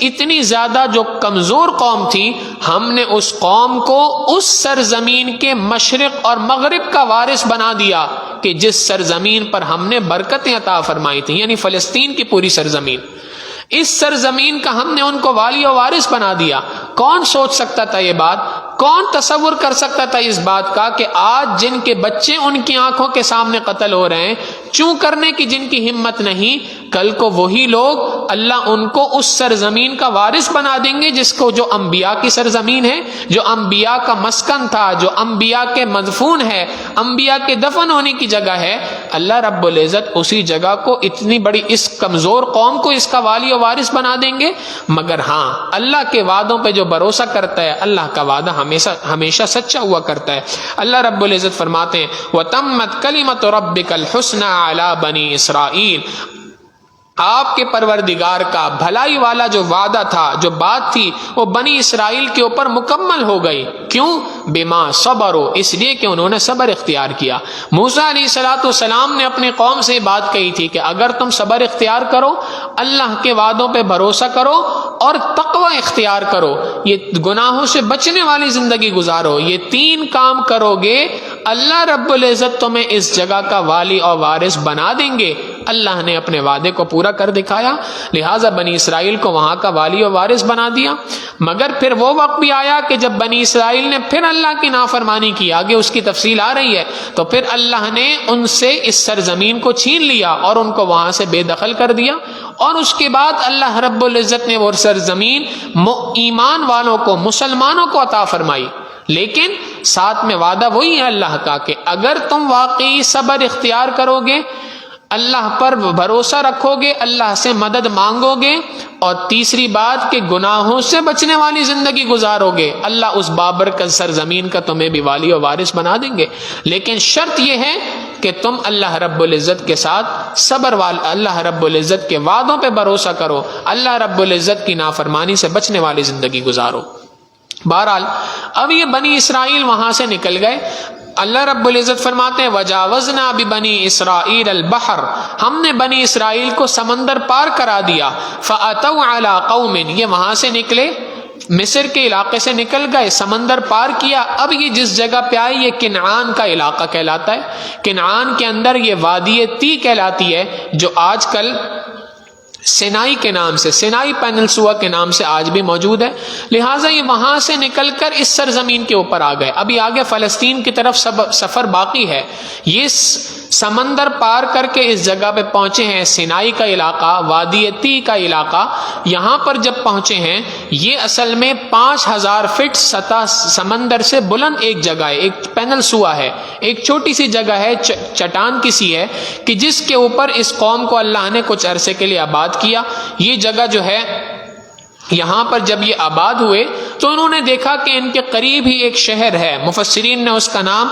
اتنی زیادہ جو کمزور قوم تھی، ہم نے اس قوم کو اس سرزمین کے مشرق اور مغرب کا وارث بنا دیا کہ جس سرزمین پر ہم نے برکتیں عطا فرمائی تھی، یعنی فلسطین کی پوری سرزمین، اس سرزمین کا ہم نے ان کو والی و وارث بنا دیا۔ کون سوچ سکتا تھا یہ بات؟ کون تصور کر سکتا تھا اس بات کا کہ آج جن کے بچے ان کی آنکھوں کے سامنے قتل ہو رہے ہیں، چوں کرنے کی جن کی ہمت نہیں، کل کو وہی لوگ اللہ ان کو اس سرزمین کا وارث بنا دیں گے جس کو، جو انبیاء کی سرزمین ہے، جو انبیاء کا مسکن تھا، جو انبیاء کے مدفون ہے، انبیاء کے دفن ہونے کی جگہ ہے۔ اللہ رب العزت اسی جگہ کو اتنی بڑی اس کمزور قوم کو اس کا والی و وارث بنا دیں گے۔ مگر ہاں، اللہ کے وعدوں پہ جو بھروسہ کرتا ہے، اللہ کا وعدہ ہمیشہ سچا ہوا کرتا ہے۔ اللہ رب العزت فرماتے ہیں وَتَمَّتْ كَلِمَةُ رَبِّكَ الْحُسْنَى عَلَى بَنِي إِسْرَائِيلَ، آپ کے پروردگار کا بھلائی والا جو وعدہ تھا، جو بات تھی، وہ بنی اسرائیل کے اوپر مکمل ہو گئی۔ کیوں؟ بما صبروا، اس لیے کہ انہوں نے صبر اختیار کیا۔ موسیٰ علیہ السلام نے اپنی قوم سے بات کہی تھی کہ اگر تم صبر اختیار کرو، اللہ کے وعدوں پہ بھروسہ کرو اور تقوی اختیار کرو، یہ گناہوں سے بچنے والی زندگی گزارو، یہ تین کام کرو گے، اللہ رب العزت تمہیں اس جگہ کا والی اور وارث بنا دیں گے۔ اللہ نے اپنے وعدے کو پورا کر دکھایا، لہٰذا بنی اسرائیل کو وہاں کا والی و وارث بنا دیا۔ مگر پھر وہ وقت بھی آیا کہ جب بنی اسرائیل نے پھر اللہ کی نافرمانی کی، آگے اس کی تفصیل آ رہی ہے، تو پھر اللہ نے ان سے اس سرزمین کو چھین لیا اور ان کو وہاں سے بے دخل کر دیا، اور اس کے بعد اللہ رب العزت نے وہ سرزمین ایمان والوں کو، مسلمانوں کو عطا فرمائی۔ لیکن ساتھ میں وعدہ وہی ہے اللہ کا کہ اگر تم واقعی صبر اختیار کرو گے، اللہ پر بھروسہ رکھو گے، اللہ سے مدد مانگو گے، اور تیسری بات کہ گناہوں سے بچنے والی زندگی گزارو گے، اللہ اس بابرکت سرزمین کا تمہیں بھی والی و وارث بنا دیں گے۔ لیکن شرط یہ ہے کہ تم اللہ رب العزت کے ساتھ صبر اللہ رب العزت کے وعدوں پہ بھروسہ کرو، اللہ رب العزت کی نافرمانی سے بچنے والی زندگی گزارو۔ بہرحال اب یہ بنی اسرائیل وہاں سے نکل گئے۔ اللہ رب العزت فرماتے ہیں وَجَاوَزْنَا بِبَنِي إِسْرَائِيلَ الْبَحْرَ، ہم نے بنی اسرائیل کو سمندر پار کرا دیا۔ فَأَتَوْا عَلَىٰ قَوْمٍ، یہ وہاں سے نکلے، مصر کے علاقے سے نکل گئے، سمندر پار کیا۔ اب یہ جس جگہ پہ آئے یہ کنعان کا علاقہ کہلاتا ہے۔ کنعان کے اندر یہ وادی تی کہلاتی ہے، جو آج کل سینائی کے نام سے، سینائی پینلسوا کے نام سے آج بھی موجود ہے۔ لہٰذا یہ وہاں سے نکل کر اس سرزمین کے اوپر آ گئے۔ ابھی آگے فلسطین کی طرف سفر باقی ہے۔ یہ سمندر پار کر کے اس جگہ پہ پہنچے ہیں، سینائی کا علاقہ، وادی تی کا علاقہ۔ یہاں پر جب پہنچے ہیں، یہ اصل میں 5000 فٹ سطح سمندر سے بلند ایک جگہ ہے، ایک پینلسوا ہے، ایک چھوٹی سی جگہ ہے، چٹان کسی ہے کہ جس کے اوپر اس قوم کو اللہ نے کچھ عرصے کے لیے آباد کیا۔ یہ جگہ جو ہے، یہاں پر جب یہ آباد ہوئے تو انہوں نے دیکھا کہ ان کے قریب ہی ایک شہر ہے، مفسرین نے اس کا نام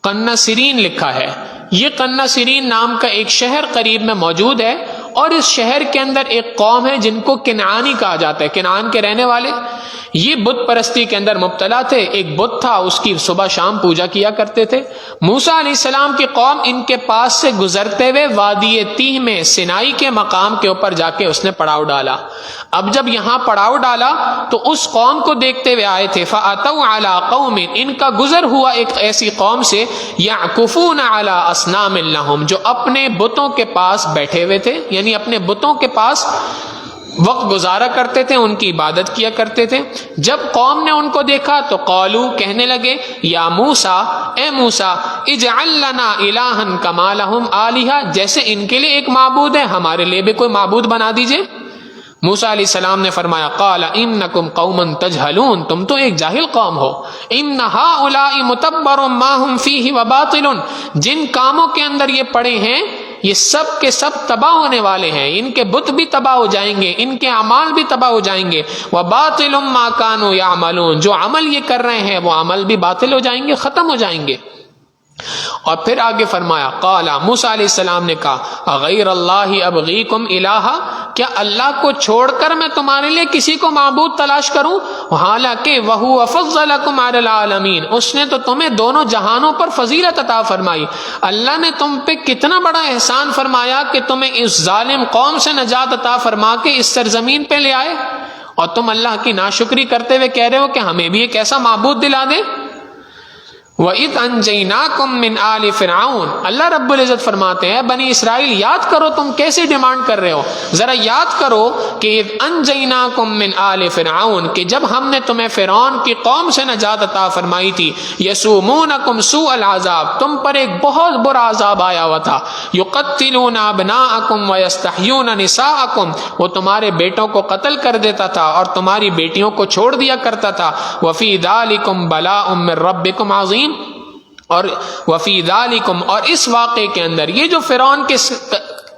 قنّسرین لکھا ہے۔ یہ قنّسرین نام کا ایک شہر قریب میں موجود ہے، اور اس شہر کے اندر ایک قوم ہے جن کو کنعانی کہا جاتا ہے، کنعان کے رہنے والے۔ یہ بت پرستی کے اندر مبتلا تھے۔ ایک بت تھا، اس کی صبح شام پوجا کیا کرتے تھے۔ موسیٰ علیہ السلام کی قوم ان کے پاس سے گزرتے ہوئے وادی تیہ میں سینائی کے مقام کے اوپر جا کے اس نے پڑاؤ ڈالا۔ اب جب یہاں پڑاؤ ڈالا تو اس قوم کو دیکھتے ہوئے آئے تھے۔ فَأَتَوْا عَلَىٰ قَوْمٍ، ان کا گزر ہوا ایک ایسی قوم سے، يَعْكُفُونَ عَلَىٰ أَصْنَامٍ لَهُمْ، جو اپنے بتوں کے پاس بیٹھے ہوئے تھے، یعنی اپنے بتوں کے پاس وقت گزارا کرتے تھے، ان کی عبادت کیا کرتے تھے۔ جب قوم نے ان کو دیکھا تو قالو، کہنے لگے، یا موسیٰ، اے موسیٰ، اجعل لنا الہا کما لہم آلہہ، جیسے ان کے لیے ایک معبود ہے ہمارے لیے بھی کوئی معبود بنا دیجئے۔ موسیٰ علیہ السلام نے فرمایا قال انکم قوم تجہلون، تم تو ایک جاہل قوم ہو۔ ان ہؤلاء متبر ما ہم فیہ وباطل، جن کاموں کے اندر یہ پڑے ہیں یہ سب کے سب تباہ ہونے والے ہیں، ان کے بت بھی تباہ ہو جائیں گے، ان کے اعمال بھی تباہ ہو جائیں گے۔ وباطل ما کانوا یعملون، جو عمل یہ کر رہے ہیں وہ عمل بھی باطل ہو جائیں گے، ختم ہو جائیں گے۔ اور پھر آگے فرمایا قال، موسیٰ علیہ السلام نے کہا غیر اللہ ابغیکم الہا، کیا اللہ کو چھوڑ کر میں تمہارے لیے کسی کو معبود تلاش کروں؟ حالانکہ وہو فضلکم علی العالمین، اس نے تو تمہیں دونوں جہانوں پر فضیلت عطا فرمائی۔ اللہ نے تم پہ کتنا بڑا احسان فرمایا کہ تمہیں اس ظالم قوم سے نجات عطا فرما کے اس سرزمین پہ لے آئے، اور تم اللہ کی ناشکری کرتے ہوئے کہہ رہے ہو کہ ہمیں بھی ایک ایسا معبود دلا دے۔ وَإِذْ أَنْجَيْنَاكُمْ مِنْ آلِ فِرْعَوْنَ، اللہ رب العزت فرماتے ہیں بنی اسرائیل یاد کرو تم کیسے ڈیمانڈ کر رہے ہو، ذرا یاد کرو کہ اِذْ أَنْجَيْنَاكُمْ مِنْ آلِ فِرْعَوْنَ، کہ جب ہم نے تمہیں فرعون کی قوم سے نجات عطا فرمائی تھی۔ يَسُومُونَكُمْ سُوءَ الْعَذَابِ، تم پر ایک بہت برا عذاب آیا ہوا تھا۔ يُقَتِّلُونَ أَبْنَاءَكُمْ وَيَسْتَحْيُونَ نِسَاءَكُمْ، وہ تمہارے بیٹوں کو قتل کر دیتا تھا اور تمہاری بیٹیوں کو چھوڑ دیا کرتا تھا۔ وَفِي ذَلِكُمْ بَلَاءٌ مِّن رَبِّكُمْ عَظِيمٌ، اور وفی ذالکم، اور اس واقعے کے اندر یہ جو فرعون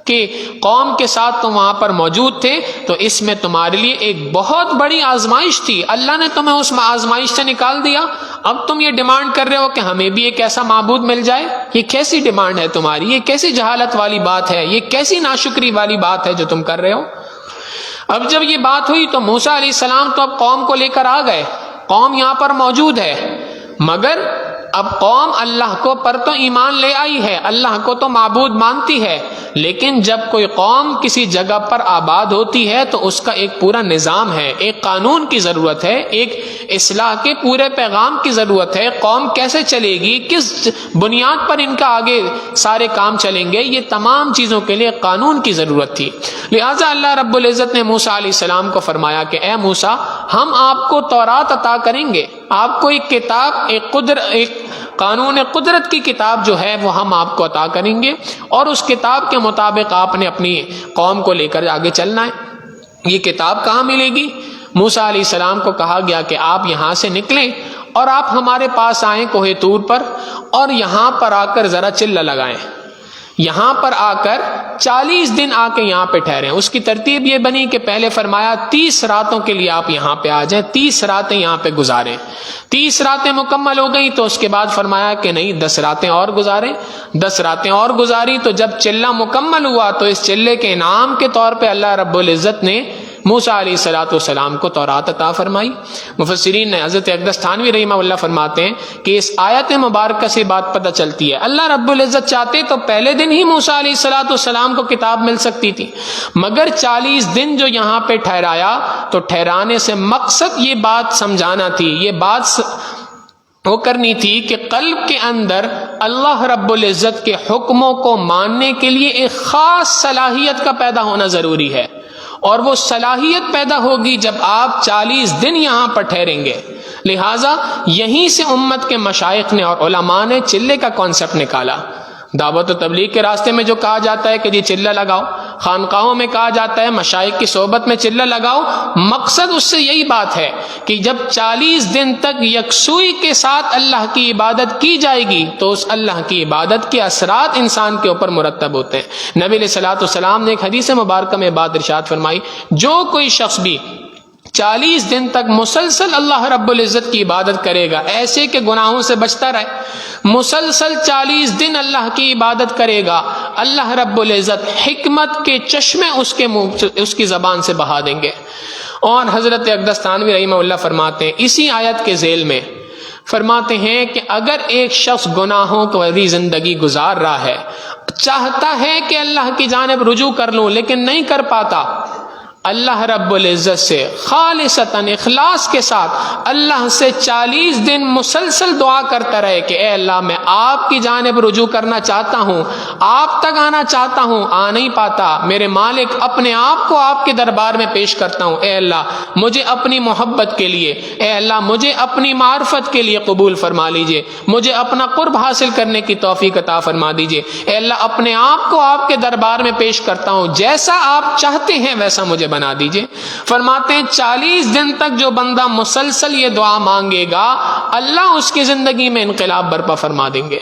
کے قوم کے ساتھ تم وہاں پر موجود تھے تو اس میں تمہارے لیے ایک بہت بڑی آزمائش تھی، اللہ نے تمہیں اس آزمائش سے نکال دیا۔ اب تم یہ ڈیمانڈ کر رہے ہو کہ ہمیں بھی ایک ایسا معبود مل جائے، یہ کیسی ڈیمانڈ ہے تمہاری؟ یہ کیسی جہالت والی بات ہے، یہ کیسی ناشکری والی بات ہے جو تم کر رہے ہو؟ اب جب یہ بات ہوئی تو موسیٰ علیہ السلام تو اب قوم کو لے کر آ گئے، قوم یہاں پر موجود ہے، مگر اب قوم اللہ کو پر تو ایمان لے آئی ہے، اللہ کو تو معبود مانتی ہے، لیکن جب کوئی قوم کسی جگہ پر آباد ہوتی ہے تو اس کا ایک پورا نظام ہے، ایک قانون کی ضرورت ہے، ایک اصلاح کے پورے پیغام کی ضرورت ہے۔ قوم کیسے چلے گی، کس بنیاد پر ان کا آگے سارے کام چلیں گے، یہ تمام چیزوں کے لیے قانون کی ضرورت تھی۔ لہٰذا اللہ رب العزت نے موسیٰ علیہ السلام کو فرمایا کہ اے موسیٰ، ہم آپ کو تورات عطا کریں گے، آپ کو ایک کتاب، ایک قانون قدرت کی کتاب جو ہے وہ ہم آپ کو عطا کریں گے، اور اس کتاب کے مطابق آپ نے اپنی قوم کو لے کر آگے چلنا ہے۔ یہ کتاب کہاں ملے گی؟ موسیٰ علیہ السلام کو کہا گیا کہ آپ یہاں سے نکلیں اور آپ ہمارے پاس آئیں کوہ طور پر، اور یہاں پر آ کر ذرا چلہ لگائیں۔ یہاں پر آ کر 40 دن آ کے یہاں پہ ٹھہرے. اس کی ترتیب یہ بنی کہ پہلے فرمایا 30 راتوں کے لیے آپ یہاں پہ آ جائیں, 30 راتیں یہاں پہ گزاریں. 30 راتیں مکمل ہو گئیں تو اس کے بعد فرمایا کہ نہیں 10 راتیں اور گزاریں. 10 راتیں اور گزاری تو جب چلہ مکمل ہوا تو اس چلے کے انعام کے طور پہ اللہ رب العزت نے موسیٰ علیہ السلام کو تورات عطا فرمائی. مفسرین نے حضرت اقدس تھانوی رحمہ اللہ فرماتے ہیں کہ اس آیت مبارکہ سے بات پتہ چلتی ہے اللہ رب العزت چاہتے تو پہلے دن ہی موسیٰ علیہ السلام کو کتاب مل سکتی تھی, مگر 40 دن جو یہاں پہ ٹھہرایا تو ٹھہرانے سے مقصد یہ بات سمجھانا تھی, یہ بات وہ کرنی تھی کہ قلب کے اندر اللہ رب العزت کے حکموں کو ماننے کے لیے ایک خاص صلاحیت کا پیدا ہونا ضروری ہے, اور وہ صلاحیت پیدا ہوگی جب آپ 40 دن یہاں پر ٹھہریں گے. لہٰذا یہیں سے امت کے مشائخ نے اور علماء نے چلے کا کانسیپٹ نکالا. دعوت و تبلیغ کے راستے میں جو کہا جاتا ہے کہ جی چلہ لگاؤ, خانقاہوں میں کہا جاتا ہے مشائخ کی صحبت میں چلہ لگاؤ, مقصد اس سے یہی بات ہے کہ جب 40 دن تک یکسوئی کے ساتھ اللہ کی عبادت کی جائے گی تو اس اللہ کی عبادت کے اثرات انسان کے اوپر مرتب ہوتے ہیں. نبی علیہ الصلوۃ والسلام نے ایک حدیث مبارکہ میں بات ارشاد فرمائی, جو کوئی شخص بھی 40 دن تک مسلسل اللہ رب العزت کی عبادت کرے گا, ایسے کہ گناہوں سے بچتا رہے, مسلسل 40 دن اللہ کی عبادت کرے گا, اللہ رب العزت حکمت کے چشمے اس کی زبان سے بہا دیں گے. اور حضرت اقدس تھانوی رحمہ اللہ فرماتے ہیں اسی آیت کے ذیل میں فرماتے ہیں کہ اگر ایک شخص گناہوں کو بھری زندگی گزار رہا ہے, چاہتا ہے کہ اللہ کی جانب رجوع کر لوں لیکن نہیں کر پاتا, اللہ رب العزت سے خالصتاً اخلاص کے ساتھ اللہ سے 40 دن مسلسل دعا کرتا رہے کہ اے اللہ میں آپ کی جانب رجوع کرنا چاہتا ہوں, آپ تک آنا چاہتا ہوں, آ نہیں پاتا, میرے مالک اپنے آپ کو آپ کے دربار میں پیش کرتا ہوں, اے اللہ مجھے اپنی محبت کے لیے, اے اللہ مجھے اپنی معرفت کے لیے قبول فرما لیجئے, مجھے اپنا قرب حاصل کرنے کی توفیق عطا فرما دیجئے, اے اللہ اپنے آپ کو آپ کے دربار میں پیش کرتا ہوں, جیسا آپ چاہتے ہیں ویسا مجھے بنا دیجئے. فرماتے ہیں 40 دن تک جو بندہ مسلسل یہ دعا مانگے گا اللہ اس کی زندگی میں انقلاب برپا فرما دیں گے.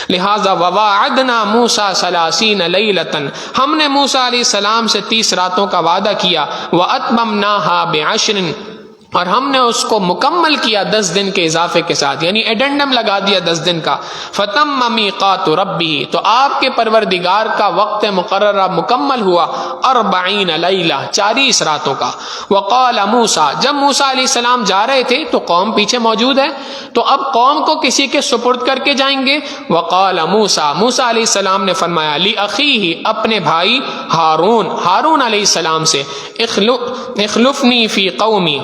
لہذا وواعدنا موسیٰ 30 لیلۃ, ہم نے موسیٰ علیہ السلام سے 30 راتوں کا وعدہ کیا, واتممناها ب10, اور ہم نے اس کو مکمل کیا 10 دن کے اضافے کے ساتھ, یعنی ایڈنڈم لگا دیا 10 دن کا. فتم میقات ربی, تو آپ کے پروردگار کا وقت مقررہ مکمل ہوا 40 لیلہ, 40 راتوں کا. وقال موسیٰ, جب موسیٰ علیہ السلام جا رہے تھے تو قوم پیچھے موجود ہے, تو اب قوم کو کسی کے سپرد کر کے جائیں گے. وقال موسیٰ, موسیٰ علیہ السلام نے فرمایا لأخیہ, اپنے بھائی ہارون علیہ السلام سے, اخلفنی فی قومی,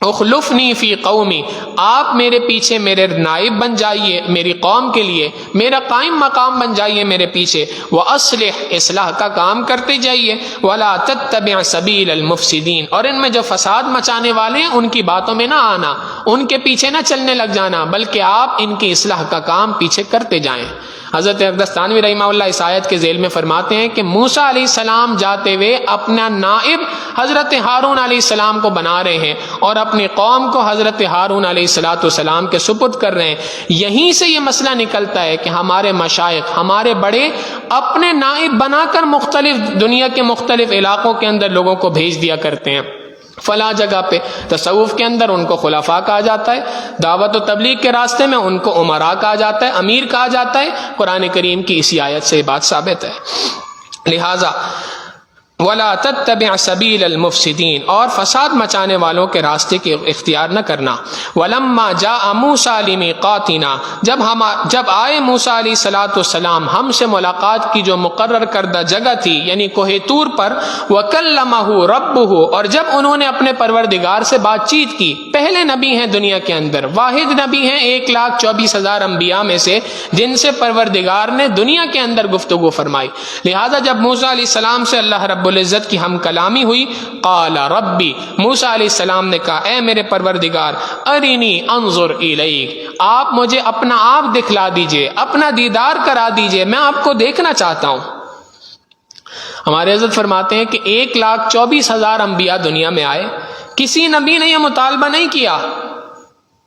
اخلفنی فی قومی, آپ میرے پیچھے میرے نائب بن جائیے, میری قوم کے لیے میرا قائم مقام بن جائیے میرے پیچھے. وَأَصْلِحْ, اصلاح کا کام کرتے جائیے. وَلَا تَتَّبِعْ سَبِيلَ الْمُفْسِدِينَ, اور ان میں جو فساد مچانے والے ہیں ان کی باتوں میں نہ آنا, ان کے پیچھے نہ چلنے لگ جانا, بلکہ آپ ان کی اصلاح کا کام پیچھے کرتے جائیں. حضرت اقدس تھانوی رحمہ اللہ اس آیت کے ذیل میں فرماتے ہیں کہ موسیٰ علیہ السلام جاتے ہوئے اپنا نائب حضرت ہارون علیہ السلام کو بنا رہے ہیں اور اپنی قوم کو حضرت ہارون علیہ السلام کے سپرد کر رہے ہیں. یہیں سے یہ مسئلہ نکلتا ہے کہ ہمارے مشائخ, ہمارے بڑے اپنے نائب بنا کر مختلف دنیا کے مختلف علاقوں کے اندر لوگوں کو بھیج دیا کرتے ہیں. فلاں جگہ پہ تصوف کے اندر ان کو خلفاء کہا جاتا ہے, دعوت و تبلیغ کے راستے میں ان کو امراء کہا جاتا ہے, امیر کہا جاتا ہے. قرآن کریم کی اسی آیت سے بات ثابت ہے. لہذا وَلَا تَتَّبِعْ سَبِيلَ الْمُفْسِدِينَ, اور فساد مچانے والوں کے راستے کے اختیار نہ کرنا. وَلَمَّا جَاءَ مُوسَىٰ لِمِيقَاتِنَا, جب آئے موسیٰ علیہ السلام ہم سے ملاقات کی جو مقرر کردہ جگہ تھی یعنی کوہ طور پر, وَكَلَّمَهُ رَبُّهُ, اور جب انہوں نے اپنے پروردگار سے بات چیت کی. پہلے نبی ہیں دنیا کے اندر, واحد نبی ہیں 1,24,000 انبیاء میں سے جن سے پروردگار نے دنیا کے اندر گفتگو فرمائی. لہذا جب موسیٰ علیہ السلام سے اللہ رب العزت کی ہم کلامی ہوئی, قال ربی, موسیٰ علیہ السلام نے کہا اے میرے پروردگار, ارینی انظر الیک, آپ مجھے اپنا آپ دکھلا دیجئے, اپنا دیدار کرا دیجئے, میں آپ کو دیکھنا چاہتا ہوں. ہمارے حضرت فرماتے ہیں کہ 1,24,000 انبیاء دنیا میں آئے, کسی نبی نے یہ مطالبہ نہیں کیا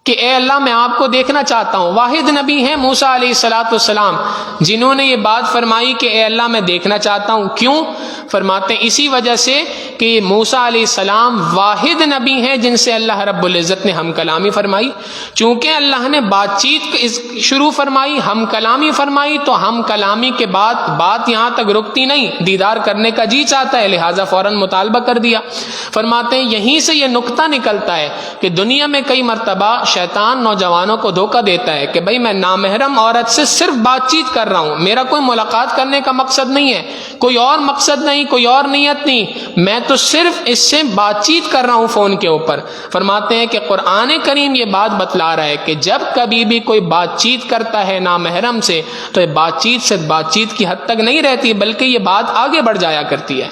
کہ اے اللہ میں آپ کو دیکھنا چاہتا ہوں۔ واحد نبی ہیں موسیٰ علیہ السلام جنہوں نے یہ بات فرمائی کہ اے اللہ میں دیکھنا چاہتا ہوں۔ کیوں؟ فرماتے ہیں اسی وجہ سے کہ موسیٰ علیہ السلام واحد نبی ہیں جن سے اللہ رب العزت نے ہم کلامی فرمائی۔ چونکہ اللہ نے بات چیت شروع فرمائی، ہم کلامی فرمائی، تو ہم کلامی کے بعد بات یہاں تک رکتی نہیں، دیدار کرنے کا جی چاہتا ہے، لہٰذا فوراً مطالبہ کر دیا۔ فرماتے ہیں یہیں سے یہ نقطہ نکلتا ہے کہ دنیا میں کئی مرتبہ شیطان نوجوانوں کو دھوکہ دیتا ہے کہ بھئی میں نامحرم عورت سے صرف بات چیت کر رہا ہوں، میرا کوئی ملاقات کرنے کا مقصد نہیں ہے، کوئی اور مقصد نہیں، کوئی اور نیت نہیں، میں تو صرف اس سے بات چیت کر رہا ہوں فون کے اوپر۔ فرماتے ہیں کہ قرآن کریم یہ بات بتلا رہا ہے کہ جب کبھی بھی کوئی بات چیت کرتا ہے نامحرم سے تو یہ بات چیت سے بات چیت کی حد تک نہیں رہتی، بلکہ یہ بات آگے بڑھ جایا کرتی ہے۔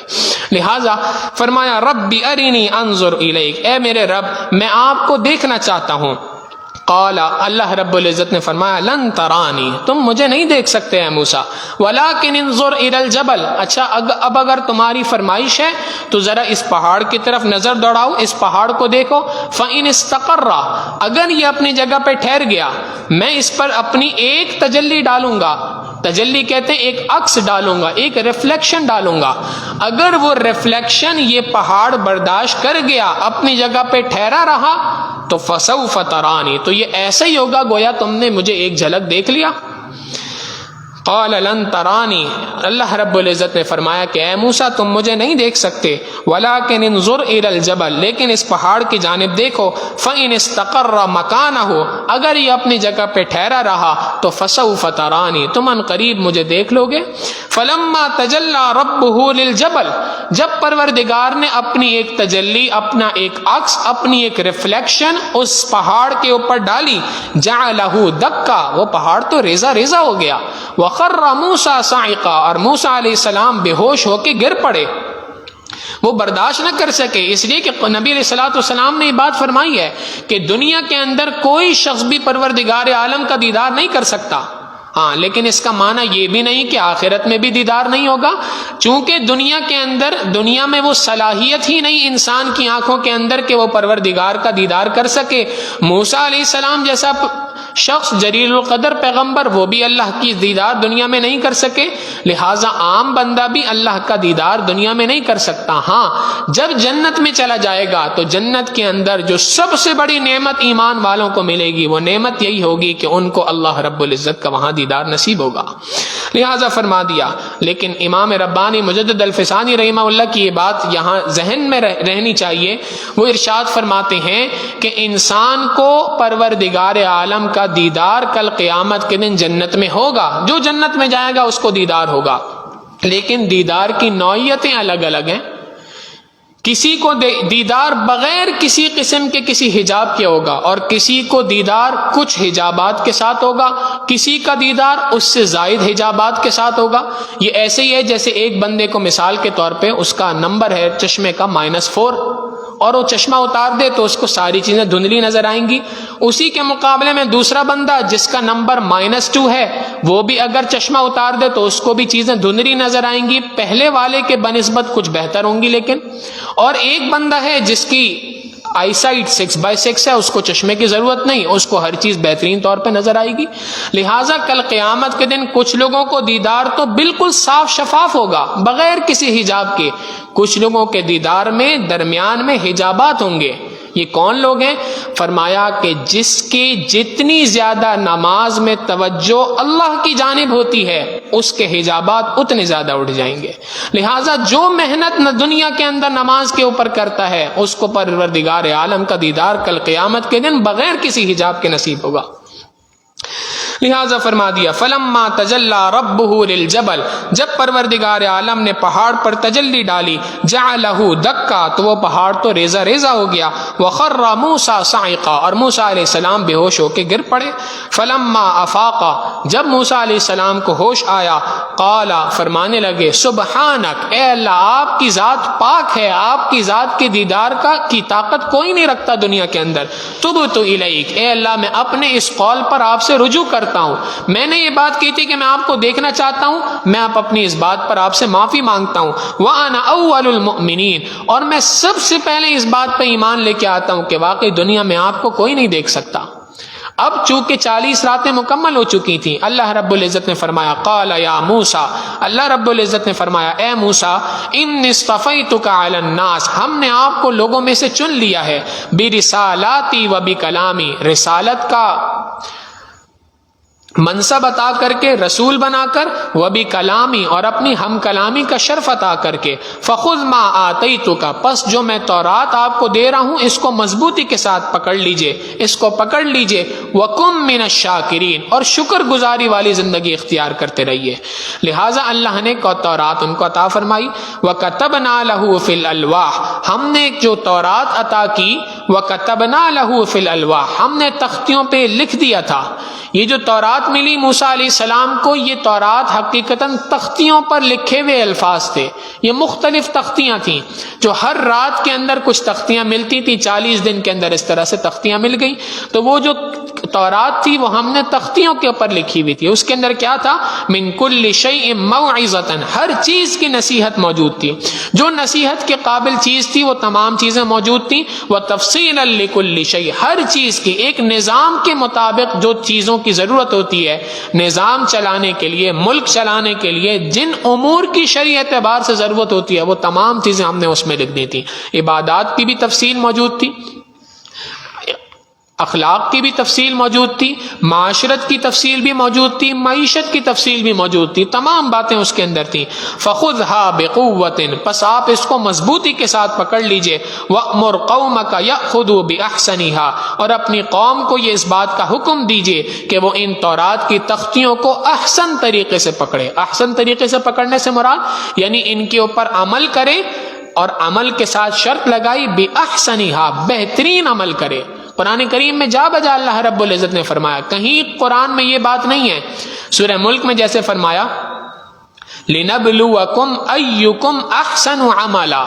لہٰذا فرمایا رب ارنی انظر الیک، اے میرے رب میں آپ کو دیکھنا چاہتا ہوں۔ قال، اللہ رب العزت نے فرمایا لن ترانی، تم مجھے نہیں دیکھ سکتے ہیں موسیٰ، ولکن انظر الی الجبل، اچھا اب اگر تمہاری فرمائش ہے تو ذرا اس پہاڑ کی طرف نظر دوڑاؤ، اس پہاڑ کو دیکھو، فإن استقر، اگر یہ اپنی جگہ پہ ٹھہر گیا میں اس پر اپنی ایک تجلی ڈالوں گا، تجلی کہتے ہیں ایک عکس ڈالوں گا، ایک ریفلیکشن ڈالوں گا، اگر وہ ریفلیکشن یہ پہاڑ برداشت کر گیا اپنی جگہ پہ ٹھہرا رہا تو فسوف ترانی، تو یہ ایسا ہی ہوگا گویا تم نے مجھے ایک جھلک دیکھ لیا۔ قال لن ترانی، اللہ رب العزت نے فرمایا کہ اے موسیٰ تم مجھے نہیں دیکھ سکتے، ولکن انظر الی الجبل، لیکن اس پہاڑ کی جانب دیکھو، فإن استقر مکانہ، اگر یہ اپنی جگہ پہ ٹھہرا رہا تو فسوف ترانی، تم ان قریب مجھے دیکھ لو گے۔ فلما تجلی ربہ للجبل، جب پروردگار نے اپنی ایک تجلی، اپنا ایک عکس، اپنی ایک ریفلیکشن اس پہاڑ کے اوپر ڈالی، جعلہ دکا، وہ پہاڑ تو ریزہ ریزہ ہو گیا، وخر موسیٰ صاعقا، اور موسیٰ علیہ السلام بے ہوش ہو کے گر پڑے، وہ برداشت نہ کر سکے، اس لیے کہ نبی علیہ السلام نے یہ بات فرمائی ہے کہ دنیا کے اندر کوئی شخص بھی پروردگار عالم کا دیدار نہیں کر سکتا۔ ہاں لیکن اس کا معنی یہ بھی نہیں کہ آخرت میں بھی دیدار نہیں ہوگا، چونکہ دنیا کے اندر، دنیا میں وہ صلاحیت ہی نہیں انسان کی آنکھوں کے اندر کہ وہ پروردگار کا دیدار کر سکے۔ موسیٰ علیہ السلام جیسا شخص جلیل القدر پیغمبر، وہ بھی اللہ کی دیدار دنیا میں نہیں کر سکے، لہٰذا عام بندہ بھی اللہ کا دیدار دنیا میں نہیں کر سکتا۔ ہاں جب جنت میں چلا جائے گا تو جنت کے اندر جو سب سے بڑی نعمت ایمان والوں کو ملے گی وہ نعمت یہی ہوگی کہ ان کو اللہ رب العزت کا وہاں دیدار نصیب ہوگا، لہٰذا فرما دیا۔ لیکن امام ربانی مجدد الفسانی رحمہ اللہ کی یہ بات یہاں ذہن میں رہنی چاہیے، وہ ارشاد فرماتے ہیں کہ انسان کو پروردگار عالم کا دیدار کل قیامت کے دن جنت میں ہوگا، جو جنت میں جائے گا اس کو دیدار ہوگا، لیکن دیدار کی نوعیتیں الگ الگ ہیں۔ کسی کو دیدار بغیر کسی قسم کے کسی حجاب کے ہوگا، اور کسی کو دیدار کچھ حجابات کے ساتھ ہوگا، کسی کا دیدار اس سے زائد حجابات کے ساتھ ہوگا۔ یہ ایسے ہی ہے جیسے ایک بندے کو مثال کے طور پہ اس کا نمبر ہے چشمے کا -4، اور وہ چشمہ اتار دے تو اس کو ساری چیزیں دھندلی نظر آئیں گی۔ اسی کے مقابلے میں دوسرا بندہ جس کا نمبر -2 ہے، وہ بھی اگر چشمہ اتار دے تو اس کو بھی چیزیں دھندلی نظر آئیں گی، پہلے والے کے بنسبت کچھ بہتر ہوں گی لیکن۔ اور ایک بندہ ہے جس کی آئی سائٹ 6/6 ہے، اس کو چشمے کی ضرورت نہیں، اس کو ہر چیز بہترین طور پہ نظر آئے گی۔ لہٰذا کل قیامت کے دن کچھ لوگوں کو دیدار تو بالکل صاف شفاف ہوگا بغیر کسی حجاب کے، کچھ لوگوں کے دیدار میں درمیان میں حجابات ہوں گے۔ یہ کون لوگ ہیں؟ فرمایا کہ جس کی جتنی زیادہ نماز میں توجہ اللہ کی جانب ہوتی ہے اس کے حجابات اتنے زیادہ اٹھ جائیں گے۔ لہٰذا جو محنت دنیا کے اندر نماز کے اوپر کرتا ہے اس کو پروردگار عالم کا دیدار کل قیامت کے دن بغیر کسی حجاب کے نصیب ہوگا۔ لہذا فرما دیا فلما تجلی ربہ للجبل، جب پروردگار عالم نے پہاڑ پر تجلی ڈالی، جعلہ دکا، تو وہ پہاڑ تو ریزہ ریزہ ہو گیا، وخر موسیٰ صاعقا، اور موسیٰ علیہ السلام بے ہوش ہو کے گر پڑے۔ فلما افاقا، جب موسیٰ علیہ السلام کو ہوش آیا، قال، فرمانے لگے سبحانک، اے اللہ آپ کی ذات پاک ہے، آپ کی ذات کے دیدار کی طاقت کوئی نہیں رکھتا دنیا کے اندر، تبت الیک، اے اللہ میں اپنے اس قول پر آپ سے رجوع کرتا ہوں، میں نے یہ بات کی تھی کہ میں آپ کو دیکھنا چاہتا ہوں، میں آپ اپنی اس بات پر آپ سے معافی مانگتا ہوں، وَأَنَا أَوَّلُ الْمُؤْمِنِينَ، اور میں سب سے پہلے اس بات پہ ایمان لے کے آتا ہوں کہ واقعی دنیا میں آپ کو کوئی نہیں دیکھ سکتا۔ اب چونکہ 40 راتیں مکمل ہو چکی تھیں، اللہ رب العزت نے فرمایا قال یا موسیٰ، اللہ رب العزت نے فرمایا اے موسیٰ انی اصطفیتک علی الناس، ہم نے آپ کو لوگوں میں سے چن لیا ہے، برسالاتی و بکلامی، رسالت کا منصب عطا کر کے، رسول بنا کر، وبی کلامی، اور اپنی ہم کلامی کا شرف عطا کر کے، فخذ ما آتیتک، پس جو میں تورات آپ کو دے رہا ہوں اس کو مضبوطی کے ساتھ پکڑ لیجئے، اس کو پکڑ لیجئے، وکم من الشاکرین، اور شکر گزاری والی زندگی اختیار کرتے رہیے۔ لہٰذا اللہ نے تورات ان کو عطا فرمائی، وکتبنا لہ فی الالواح، ہم نے جو تورات عطا کی، وکتبنا لہ فی الالواح، ہم نے تختیوں پہ لکھ دیا تھا۔ یہ جو تورات ملی موسیٰ علیہ السلام کو، یہ تورات حقیقتاً تختیوں پر لکھے ہوئے الفاظ تھے، یہ مختلف تختیاں تھیں جو ہر رات کے اندر کچھ تختیاں ملتی تھیں، 40 دن کے اندر اس طرح سے تختیاں مل گئیں۔ تو وہ جو تورات تھی وہ ہم نے تختیوں کے اوپر لکھی ہوئی تھی، اس کے اندر کیا تھا؟ من کل شیء موعظۃ، ہر چیز کی نصیحت موجود تھی، جو نصیحت کے قابل چیز تھی وہ تمام چیزیں موجود تھیں، وتفصیلا لکل شیء، ہر چیز کی ایک نظام کے مطابق جو چیزوں کی ضرورت ہوتی ہے نظام چلانے کے لیے، ملک چلانے کے لیے، جن امور کی شرعی اعتبار سے ضرورت ہوتی ہے وہ تمام چیزیں ہم نے اس میں لکھ دی تھی۔ عبادات کی بھی تفصیل موجود تھی، اخلاق کی بھی تفصیل موجود تھی، معاشرت کی تفصیل بھی موجود تھی، معیشت کی تفصیل بھی موجود تھی، تمام باتیں اس کے اندر تھیں۔ فخذها بقوۃ، پس آپ اس کو مضبوطی کے ساتھ پکڑ لیجئے، وامر قومک یاخذوا باحسنها، اور اپنی قوم کو یہ اس بات کا حکم دیجئے کہ وہ ان تورات کی تختیوں کو احسن طریقے سے پکڑے۔ احسن طریقے سے پکڑنے سے مراد یعنی ان کے اوپر عمل کرے، اور عمل کے ساتھ شرط لگائی باحسنها، بہترین عمل کرے۔ قرآن کریم میں جا بجا اللہ رب العزت نے فرمایا، کہیں قرآن میں یہ بات نہیں ہے۔ سورہ ملک میں جیسے فرمایا لِنَبْلُوَكُمْ أَيُّكُمْ أَحْسَنُ عَمَلًا،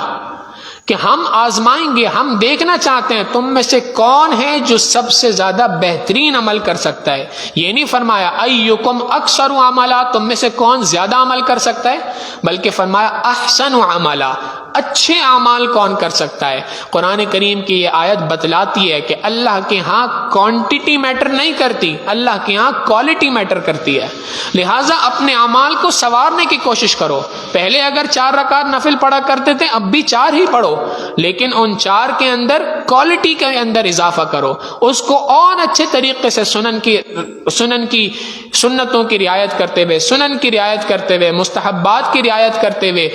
کہ ہم آزمائیں گے، ہم دیکھنا چاہتے ہیں تم میں سے کون ہے جو سب سے زیادہ بہترین عمل کر سکتا ہے۔ یہ نہیں فرمایا ایکم اکثر عملا، تم میں سے کون زیادہ عمل کر سکتا ہے، بلکہ فرمایا احسن عملا، اچھے اعمال کون کر سکتا ہے۔ قرآن کریم کی یہ آیت بتلاتی ہے کہ اللہ کے ہاں کوانٹٹی میٹر نہیں کرتی، اللہ کے ہاں کوالٹی میٹر کرتی ہے۔ لہٰذا اپنے اعمال کو سنوارنے کی کوشش کرو۔ پہلے اگر 4 رکعت نفل پڑھا کرتے تھے، اب بھی 4 ہی پڑھو، لیکن ان 4 کے اندر کوالٹی کے اندر اضافہ کرو، اس کو اور اچھے طریقے سے سنتوں کی رعایت کرتے ہوئے، سنن کی رعایت کرتے ہوئے، مستحبات کی رعایت کرتے ہوئے،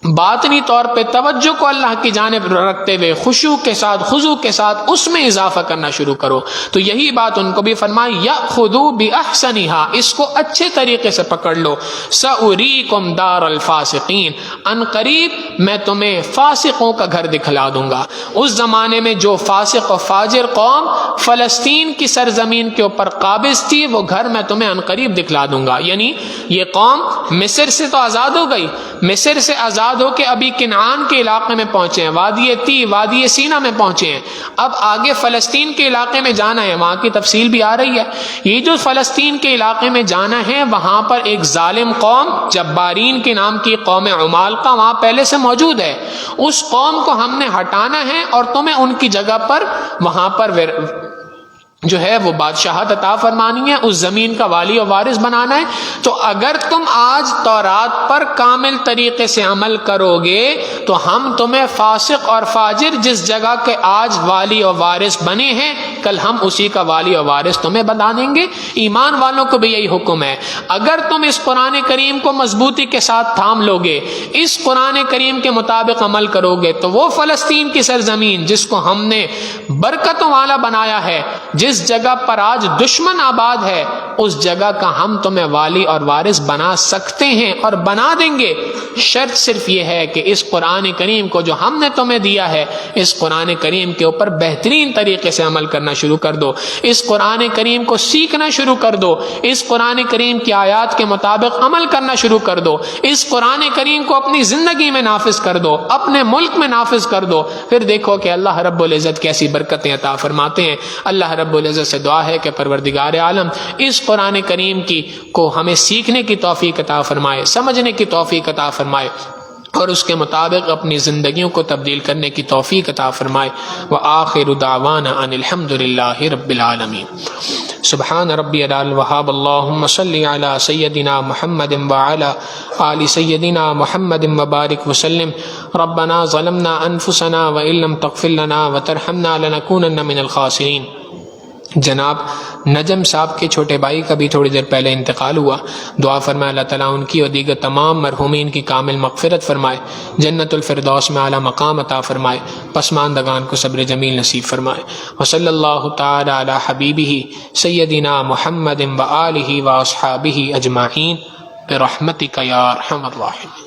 باطنی طور پہ توجہ کو اللہ کی جانب رکھتے ہوئے، خشوع کے ساتھ، خضوع کے ساتھ اس میں اضافہ کرنا شروع کرو۔ تو یہی بات ان کو بھی فرمائی، یأخذوا بأحسنها، اس کو اچھے طریقے سے پکڑ لو۔ سأریکم دار الفاسقین، ان قریب میں تمہیں فاسقوں کا گھر دکھلا دوں گا۔ اس زمانے میں جو فاسق و فاجر قوم فلسطین کی سرزمین کے اوپر قابض تھی، وہ گھر میں تمہیں ان قریب دکھلا دوں گا۔ یعنی یہ قوم مصر سے تو آزاد ہو گئی، مصر سے آزاد ہو کے ابھی کنعان کے علاقے میں پہنچے ہیں، وادی تی، وادی سینا میں پہنچے ہیں، اب آگے فلسطین کے علاقے میں جانا ہے، وہاں کی تفصیل بھی آ رہی ہے۔ یہ جو فلسطین کے علاقے میں جانا ہے، وہاں پر ایک ظالم قوم جبارین کے نام کی قوم عمالقہ وہاں پہلے سے موجود ہے، اس قوم کو ہم نے ہٹانا ہے اور تمہیں ان کی جگہ پر وہاں پر جو ہے وہ بادشاہت عطا فرمانی ہے، اس زمین کا والی و وارث بنانا ہے۔ تو اگر تم آج تورات پر کامل طریقے سے عمل کرو گے تو ہم تمہیں فاسق اور فاجر جس جگہ کے آج والی و وارث بنے ہیں، کل ہم اسی کا والی و وارث تمہیں بنا دیں گے۔ ایمان والوں کو بھی یہی حکم ہے، اگر تم اس قرآن کریم کو مضبوطی کے ساتھ تھام لو گے، اس قرآن کریم کے مطابق عمل کرو گے، تو وہ فلسطین کی سرزمین جس کو ہم نے برکتوں والا بنایا ہے، جس جگہ پر آج دشمن آباد ہے، اس جگہ کا ہم تمہیں والی اور وارث بنا سکتے ہیں اور بنا دیں گے۔ شرط صرف یہ ہے کہ اس قرآن کریم کو جو ہم نے تمہیں دیا ہے، اس قرآن کریم کے اوپر بہترین طریقے سے عمل کرنا شروع کر دو، اس قرآن کریم کو سیکھنا شروع کر دو، اس قرآن کریم کی آیات کے مطابق عمل کرنا شروع کر دو، اس قرآن کریم کو اپنی زندگی میں نافذ کر دو، اپنے ملک میں نافذ کر دو، پھر دیکھو کہ اللہ رب العزت کیسی برکتیں عطا فرماتے ہیں۔ اللہ رب العزت سے دعا ہے کہ پروردگار عالم اس قرآن کریم کو ہمیں سیکھنے کی توفیق عطا فرمائے، سمجھنے کی توفیق عطا فرمائے، اور اس کے مطابق اپنی زندگیوں کو تبدیل کرنے کی توفیق عطا فرمائے۔ وآخر دعوانا ان الحمد للہ رب العالمین۔ سبحان ربی علی الوہاب، اللہم صلی علی سیدنا محمد وعلی آل سیدنا محمد وبارک وسلم۔ ربنا ظلمنا انفسنا وان لم تغفر لنا وترحمنا لنکونن من الخاسرین۔ جناب نجم صاحب کے چھوٹے بھائی کا بھی تھوڑی دیر پہلے انتقال ہوا، دعا فرمائے اللہ تعالیٰ ان کی اور دیگر تمام مرحومین کی کامل مغفرت فرمائے، جنت الفردوس میں اعلیٰ مقام عطا فرمائے، پسماندگان کو صبر جمیل نصیب فرمائے۔ وصلی اللہ تعالی علی حبیبہ سیدنا محمد وآلہ واصحابہ اجمعین برحمتک یا ارحم الراحمین۔